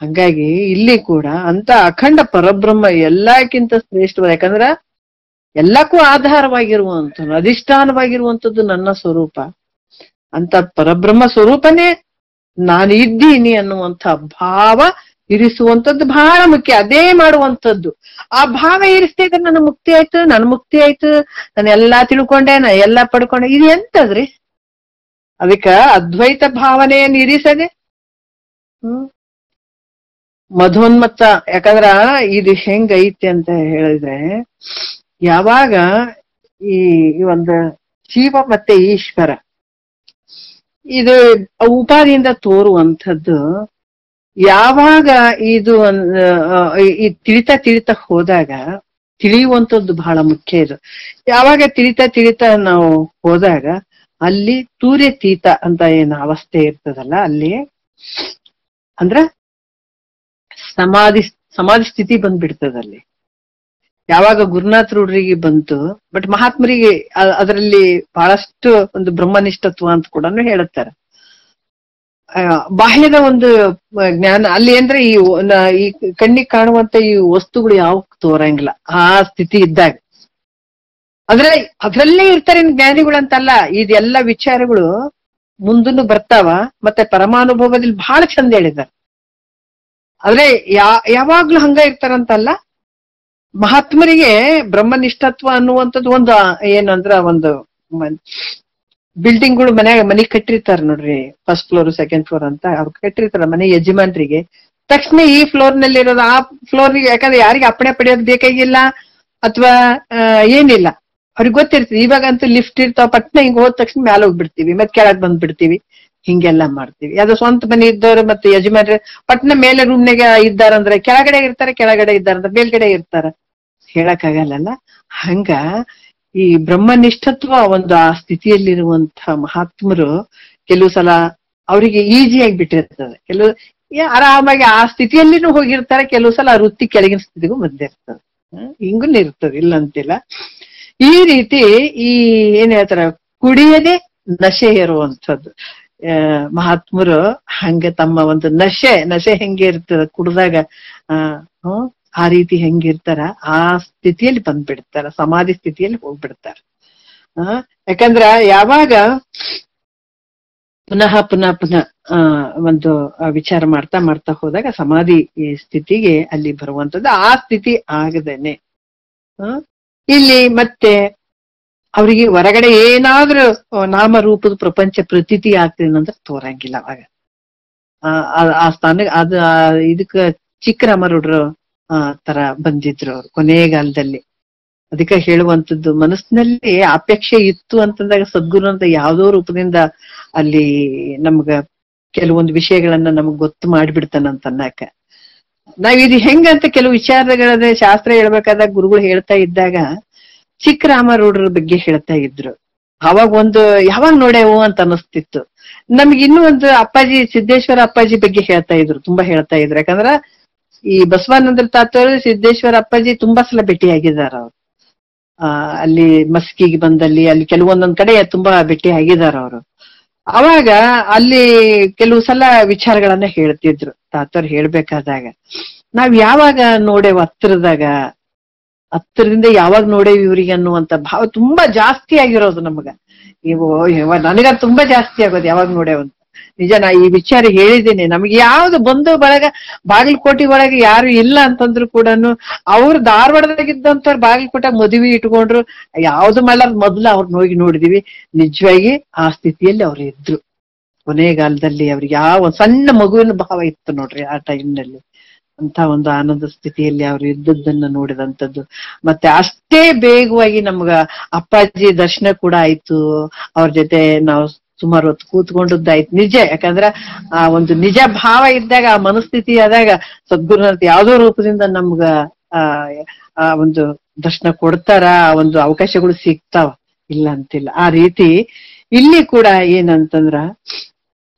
ಹಂಗಾಗಿ ಇಲ್ಲಿ ಕೂಡ ಅಂತ ಅಖಂಡ ಪರಬ್ರಹ್ಮ ಎಲ್ಲಕ್ಕಿಂತ ಶ್ರೇಷ್ಠವಾದ, ಯಾಕಂದ್ರ ಎಲ್ಲಕ್ಕೂ ಆಧಾರವಾಗಿರುವಂಥದ್ದು, ಅಧಿಷ್ಠಾನವಾಗಿರುವಂಥದ್ದು ನನ್ನ ಸ್ವರೂಪ. ಅಂತ ಪರಬ್ರಹ್ಮ ಸ್ವರೂಪನೇ ನಾನು ಇದ್ದೀನಿ ಅನ್ನುವಂಥ ಭಾವ ಇರಿಸುವಂಥದ್ದು ಬಹಳ ಮುಖ್ಯ. ಅದೇ ಮಾಡುವಂಥದ್ದು. ಆ ಭಾವ ಇರಿಸ್ತಾ ಇದ್ರೆ ನನ್ನ ಮುಕ್ತಿ ಆಯ್ತು, ನನ್ನ ಮುಕ್ತಿ ಆಯ್ತು, ನಾನು ಎಲ್ಲಾ ತಿಳ್ಕೊಂಡೆ, ನಾ ಎಲ್ಲಾ ಪಡ್ಕೊಂಡೆ. ಇದು ಎಂತದ್ರಿ? ಅದಕ್ಕ ಅದ್ವೈತ ಭಾವನೆಯನ್ನು ಇರಿಸದೆ ಮಧೋನ್ಮತ್ತ. ಯಾಕಂದ್ರ ಇದು ಹೆಂಗ ಐತಿ ಅಂತ ಹೇಳಿದ್ರೆ, ಯಾವಾಗ ಈ ಒಂದು ಜೀವ ಮತ್ತೆ ಈಶ್ವರ ಇದು ಉಪಾಧಿಯಿಂದ ತೋರುವಂಥದ್ದು, ಯಾವಾಗ ಇದು ತಿಳಿತಾ ಹೋದಾಗ ತಿಳಿಯುವಂಥದ್ದು ಬಹಳ ಮುಖ್ಯ. ಇದು ಯಾವಾಗ ತಿಳಿತಾ ನಾವು ಹೋದಾಗ ಅಲ್ಲಿ ತೂರ್ಯತೀತ ಅಂತ ಏನು ಅವಸ್ಥೆ ಇರ್ತದಲ್ಲ, ಅಲ್ಲಿ ಅಂದ್ರ ಸಮಾಧಿ ಸ್ಥಿತಿ ಬಂದ್ಬಿಡ್ತದಲ್ಲಿ. ಯಾವಾಗ ಗುರುನಾಥ್ ರೂಢರಿಗೆ ಬಂತು, ಬಟ್ ಮಹಾತ್ಮರಿಗೆ ಅದರಲ್ಲಿ ಬಹಳಷ್ಟು ಒಂದು ಬ್ರಹ್ಮನಿಷ್ಠತ್ವ ಅಂತ ಕೂಡ ಹೇಳುತ್ತಾರೆ. ಬಾಹ್ಯದ ಒಂದು ಜ್ಞಾನ ಅಲ್ಲಿ ಅಂದ್ರೆ ಈ ಕಣ್ಣಿಗೆ ಕಾಣುವಂತ ಈ ವಸ್ತುಗಳು ಯಾವ ತೋರಂಗಿಲ್ಲ ಆ ಸ್ಥಿತಿ ಇದ್ದಾಗ. ಅಂದ್ರೆ ಅದ್ರಲ್ಲೇ ಇರ್ತಾರೆ ಜ್ಞಾನಿಗಳಂತಲ್ಲ, ಇದೆಲ್ಲ ವಿಚಾರಗಳು ಮುಂದನ್ನು ಬರ್ತಾವ. ಮತ್ತೆ ಪರಮಾನುಭವದಲ್ಲಿ ಬಹಳ ಚಂದ ಹೇಳಿದ್ದಾರೆ. ಆದ್ರೆ ಯಾವಾಗ್ಲೂ ಹಂಗ ಇರ್ತಾರಂತಲ್ಲ. ಮಹಾತ್ಮರಿಗೆ ಬ್ರಹ್ಮನಿಷ್ಠತ್ವ ಅನ್ನುವಂಥದ್ದು ಒಂದು ಏನಂದ್ರ ಒಂದು ಬಿಲ್ಡಿಂಗ್ಗಳು ಮನೆ ಕಟ್ಟಿರ್ತಾರ ನೋಡ್ರಿ, ಫಸ್ಟ್ ಫ್ಲೋರ್ ಸೆಕೆಂಡ್ ಫ್ಲೋರ್ ಅಂತ ಅವ್ರು ಕಟ್ಟಿರ್ತಾರ ಮನೆ ಯಜಮಾನ್ರಿಗೆ. ತಕ್ಷಣ ಈ ಫ್ಲೋರ್ ನಲ್ಲಿ ಇರೋದು ಆ ಫ್ಲೋರ್ಗೆ, ಯಾಕಂದ್ರೆ ಯಾರಿಗೆ ಅಪ್ಪಣೆ ಪಡೆಯೋದು ಬೇಕಾಗಿಲ್ಲ ಅಥವಾ ಏನಿಲ್ಲ, ಅವ್ರಿಗೆ ಗೊತ್ತಿರ್ತದೆ. ಇವಾಗಂತೂ ಲಿಫ್ಟ್ ಇರ್ತಾವ, ಪಟ್ನ ಹಿಂಗ್ ಹೋದ ತಕ್ಷಣ ಮ್ಯಾಲ ಹೋಗ್ಬಿಡ್ತೀವಿ, ಮತ್ತೆ ಕೆಳಗ್ ಬಂದ್ಬಿಡ್ತೀವಿ, ಹಿಂಗೆಲ್ಲಾ ಮಾಡ್ತೀವಿ. ಅದು ಸ್ವಂತ ಮನೆ ಇದ್ದವ್ರು ಮತ್ತೆ ಯಜಮಾನ್ರೆ ಪಟ್ನ ಮೇಲೆ ರೂಮ್ನಾಗ ಇದ್ದಾರಂದ್ರೆ ಕೆಳಗಡೆ ಇರ್ತಾರೆ, ಕೆಳಗಡೆ ಇದ್ದಾರಂದ್ರೆ ಮೇಲ್ಗಡೆ ಇರ್ತಾರ, ಹೇಳಕ್ ಆಗಲ್ಲ. ಹಂಗ ಈ ಬ್ರಹ್ಮನಿಷ್ಠತ್ವ ಒಂದು ಆ ಸ್ಥಿತಿಯಲ್ಲಿರುವಂತ ಮಹಾತ್ಮರು ಕೆಲವು ಸಲ ಅವರಿಗೆ ಈಸಿಯಾಗಿ ಬಿಟ್ಟಿರ್ತದೆ, ಕೆಲವು ಆರಾಮಾಗಿ ಆ ಸ್ಥಿತಿಯಲ್ಲಿನೂ ಹೋಗಿರ್ತಾರೆ, ಕೆಲವು ಸಲ ಆ ವೃತ್ತಿ ಕೆಳಗಿನ ಸ್ಥಿತಿಗೂ ಬಂದಿರ್ತದೆ. ಹಿಂಗೂ ಇರ್ತದೆ, ಇಲ್ಲ ಅಂತಿಲ್ಲ. ಈ ರೀತಿ ಈ ಏನ್ ಹೇಳ್ತಾರ, ಕುಡಿಯದೆ ನಶೆ ಇರುವಂಥದ್ದು ಮಹಾತ್ಮರು ಹಂಗೆ ತಮ್ಮ ಒಂದು ನಶೆ ಹೆಂಗೆ ಇರ್ತದ ಕುಡ್ದಾಗ ಆ ರೀತಿ ಹೆಂಗಿರ್ತಾರ ಆ ಸ್ಥಿತಿಯಲ್ಲಿ ಬಂದ್ಬಿಡ್ತಾರ, ಸಮಾಧಿ ಸ್ಥಿತಿಯಲ್ಲಿ ಹೋಗ್ಬಿಡ್ತಾರ. ಯಾಕಂದ್ರ ಯಾವಾಗ ಪುನಃ ಒಂದು ವಿಚಾರ ಮಾಡ್ತಾ ಹೋದಾಗ ಸಮಾಧಿ ಸ್ಥಿತಿಗೆ ಅಲ್ಲಿ ಬರುವಂತದ್ದು ಆ ಸ್ಥಿತಿ ಆಗದೇನೆ ಇಲ್ಲಿ ಮತ್ತೆ ಅವ್ರಿಗೆ ಹೊರಗಡೆ ಏನಾದ್ರೂ ನಾಮರೂಪದ ಪ್ರಪಂಚ ಪ್ರತೀತಿ ಆಗ್ತದೆ ಅಂದ್ರೆ ತೋರಂಗಿಲ್ಲ. ಅವಾಗ ಆ ಸ್ಥಾನ ಇದಕ್ಕ ಚಿಕ್ಕರಾಮರುಡ್ರು ತರ ಬಂದಿದ್ರು ಅವ್ರು ಕೊನೆಗಾಲದಲ್ಲಿ. ಅದಕ್ಕೆ ಹೇಳುವಂಥದ್ದು, ಮನಸ್ಸಿನಲ್ಲಿ ಅಪೇಕ್ಷೆ ಇತ್ತು ಅಂತಂದಾಗ ಸದ್ಗುರು ಅಂತ ಯಾವ್ದೋ ರೂಪದಿಂದ ಅಲ್ಲಿ ನಮ್ಗ ಕೆಲವೊಂದು ವಿಷಯಗಳನ್ನ ನಮಗ್ ಗೊತ್ತು ಮಾಡ್ಬಿಡ್ತಾನಂತ ಅನ್ನಕ. ನಾವ್ ಇದು ಹೆಂಗಂತ ಕೆಲವು ವಿಚಾರಗಳನ್ನ ಶಾಸ್ತ್ರ ಹೇಳ್ಬೇಕಾದಾಗ ಗುರುಗಳು ಹೇಳ್ತಾ ಇದ್ದಾಗ ಚಿಕ್ಕರಾಮರೂಢರ ಬಗ್ಗೆ ಹೇಳ್ತಾ ಇದ್ರು. ಅವಾಗ ಒಂದು ಯಾವಾಗ ನೋಡೇವು ಅಂತ ಅನಿಸ್ತಿತ್ತು ನಮ್ಗೆ. ಇನ್ನೂ ಒಂದು ಅಪ್ಪಾಜಿ ಸಿದ್ದೇಶ್ವರ ಅಪ್ಪಾಜಿ ಬಗ್ಗೆ ಹೇಳ್ತಾ ಇದ್ರು, ತುಂಬಾ ಹೇಳ್ತಾ ಇದ್ರು. ಯಾಕಂದ್ರ ಈ ಬಸವಾನಂದ್ರ ತಾತವರು ಸಿದ್ದೇಶ್ವರ ಅಪ್ಪಾಜಿ ತುಂಬಾ ಸಲ ಭೇಟಿಯಾಗಿದ್ದಾರೆ ಅವ್ರು. ಅಲ್ಲಿ ಮಸ್ಕಿಗೆ ಬಂದಲ್ಲಿ ಅಲ್ಲಿ ಕೆಲವೊಂದೊಂದ್ ಕಡೆ ತುಂಬಾ ಭೇಟಿ ಆಗಿದಾರ ಅವರು. ಅವಾಗ ಅಲ್ಲಿ ಕೆಲವು ಸಲ ವಿಚಾರಗಳನ್ನ ಹೇಳ್ತಿದ್ರು ತಾತವ್ರು. ಹೇಳ್ಬೇಕಾದಾಗ ನಾವ್ ಯಾವಾಗ ನೋಡೇವ್ ಹತ್ರದಿಂದ ಯಾವಾಗ ನೋಡೇವ್ ಇವ್ರಿಗೆ ಅನ್ನುವಂತ ಭಾವ ತುಂಬಾ ಜಾಸ್ತಿ ಆಗಿರೋದು ನಮಗ. ನನಗ ತುಂಬಾ ಜಾಸ್ತಿ ಆಗೋದು ಯಾವಾಗ ನೋಡೇವಂತ. ನಿಜ. ನಾ ಈ ವಿಚಾರ ಹೇಳಿದ್ದೀನಿ. ನಮ್ಗೆ ಯಾವ್ದು ಬಂಧು ಬಳಗ ಬಾಗಲಕೋಟೆ ಒಳಗೆ ಯಾರು ಇಲ್ಲ ಅಂತಂದ್ರು ಕೂಡ ಅವ್ರು ಧಾರವಾಡದಾಗಿದ್ದಂತವ್ರು ಬಾಗಲಕೋಟೆ ಮದುವೆ ಇಟ್ಕೊಂಡ್ರು. ಯಾವ್ದು ಮಾಡಲ್ಲ, ಮೊದ್ಲು ಅವ್ರನ್ನ ಹೋಗಿ ನೋಡಿದೀವಿ. ನಿಜವಾಗಿ ಆ ಸ್ಥಿತಿಯಲ್ಲಿ ಅವ್ರು ಇದ್ರು. ಕೊನೆಗಾಲದಲ್ಲಿ ಅವ್ರಿಗೆ ಯಾವ ಸಣ್ಣ ಮಗುವಿನ ಭಾವ ಇತ್ತು ನೋಡ್ರಿ ಆ ಟೈಮ್ನಲ್ಲಿ. ಅಂತ ಒಂದು ಆನಂದ ಸ್ಥಿತಿಯಲ್ಲಿ ಅವ್ರು ಇದ್ದದ್ದನ್ನ ನೋಡಿದಂಥದ್ದು. ಮತ್ತೆ ಅಷ್ಟೇ ಬೇಗವಾಗಿ ನಮ್ಗ ಅಪ್ಪಾಜಿ ದರ್ಶನ ಕೂಡ ಆಯ್ತು. ಅವ್ರ ಜೊತೆ ನಾವು ಸುಮಾರು ಹೊತ್ತು ಕೂತ್ಕೊಂಡದ್ದಾಯ್ತು. ನಿಜ, ಯಾಕಂದ್ರ ಆ ಒಂದು ನಿಜ ಭಾವ ಇದ್ದಾಗ, ಆ ಮನಸ್ಥಿತಿ ಆದಾಗ ಸದ್ಗುರುನಾಥ ಯಾವ್ದೋ ರೂಪದಿಂದ ನಮ್ಗ ಆ ಒಂದು ದರ್ಶನ ಕೊಡ್ತಾರ, ಆ ಒಂದು ಅವಕಾಶಗಳು ಸಿಗ್ತಾವ, ಇಲ್ಲ ಅಂತಿಲ್ಲ. ಆ ರೀತಿ ಇಲ್ಲಿ ಕೂಡ ಏನಂತಂದ್ರ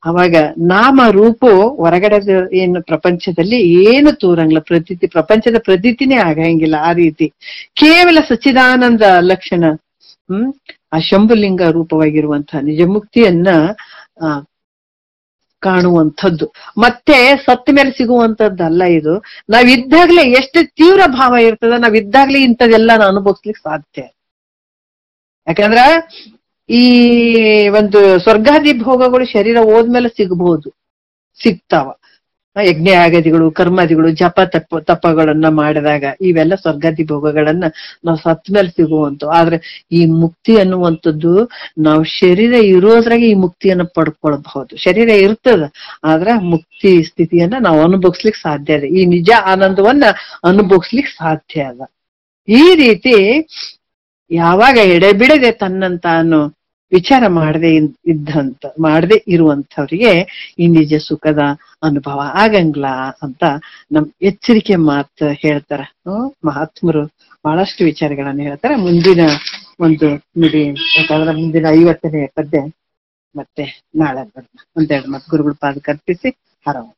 ಅವಾಗ ನಾಮ ರೂಪು ಹೊರಗಡೆ ಏನು ಪ್ರಪಂಚದಲ್ಲಿ ಏನು ತೋರಂಗಿಲ್ಲ, ಪ್ರಪಂಚದ ಪ್ರತೀತಿನೇ ಆಗಂಗಿಲ್ಲ. ಆ ರೀತಿ ಕೇವಲ ಸಚ್ಚಿದಾನಂದ ಲಕ್ಷಣ ಆ ಶಂಭುಲಿಂಗ ರೂಪವಾಗಿರುವಂತಹ ನಿಜ ಮುಕ್ತಿಯನ್ನ ಕಾಣುವಂಥದ್ದು. ಮತ್ತೆ ಸತ್ತ ಮೇಲೆ ಸಿಗುವಂತದ್ದಲ್ಲ ಇದು. ನಾವಿದ್ದಾಗ್ಲೇ ಎಷ್ಟು ತೀವ್ರ ಭಾವ ಇರ್ತದ, ನಾವಿದ್ದಾಗ್ಲೇ ಇಂಥದೆಲ್ಲ ಅನುಭವಿಸ್ಲಿಕ್ಕೆ ಸಾಧ್ಯ. ಯಾಕಂದ್ರ ಈ ಒಂದು ಸ್ವರ್ಗಾದಿ ಭೋಗಗಳು ಶರೀರ ಹೋದ್ಮೇಲೆ ಸಿಗ್ತಾವ. ಯಜ್ಞ ಯಾಗಾದಿಗಳು, ಕರ್ಮಾದಿಗಳು, ಜಪ ತಪಗಳನ್ನ ಮಾಡಿದಾಗ ಇವೆಲ್ಲ ಸ್ವರ್ಗಾದಿ ಭೋಗಗಳನ್ನ ನಾವು ಸತ್ ಮೇಲೆ ಸಿಗುವಂತ. ಆದ್ರೆ ಈ ಮುಕ್ತಿ ಅನ್ನುವಂಥದ್ದು ನಾವು ಶರೀರ ಇರೋದ್ರಾಗೆ ಈ ಮುಕ್ತಿಯನ್ನ ಪಡ್ಕೊಳ್ಬಹುದು. ಶರೀರ ಇರ್ತದ, ಆದ್ರ ಮುಕ್ತಿ ಸ್ಥಿತಿಯನ್ನ ನಾವು ಅನುಭವಿಸ್ಲಿಕ್ಕೆ ಸಾಧ್ಯ ಇದೆ. ಈ ನಿಜ ಆನಂದವನ್ನ ಅನುಭವಿಸ್ಲಿಕ್ಕೆ ಸಾಧ್ಯ ಅದ. ಈ ರೀತಿ ಯಾವಾಗ ಎಡೆಬಿಡದೆ ತನ್ನಂತಾನು ವಿಚಾರ ಮಾಡದೆ ಇರುವಂತವ್ರಿಗೆ ಈ ನಿಜ ಸುಖದ ಅನುಭವ ಆಗಂಗಿಲ್ಲ ಅಂತ ನಮ್ ಎಚ್ಚರಿಕೆ ಮಾತು ಹೇಳ್ತಾರ. ಮಹಾತ್ಮರು ಬಹಳಷ್ಟು ವಿಚಾರಗಳನ್ನ ಹೇಳ್ತಾರೆ. ಮುಂದಿನ ಒಂದು ನುಡಿ, ಯಾಕಂದ್ರೆ ಮುಂದಿನ 50ನೇ ಪದ್ಯ ಮತ್ತೆ ನಾಳೆ ಒಂದೆರಡು ಮಾತು ಗುರುಗಳ ಪಾದಕ್ಕೆ ಅರ್ಪಿಸಿ ಹರವು.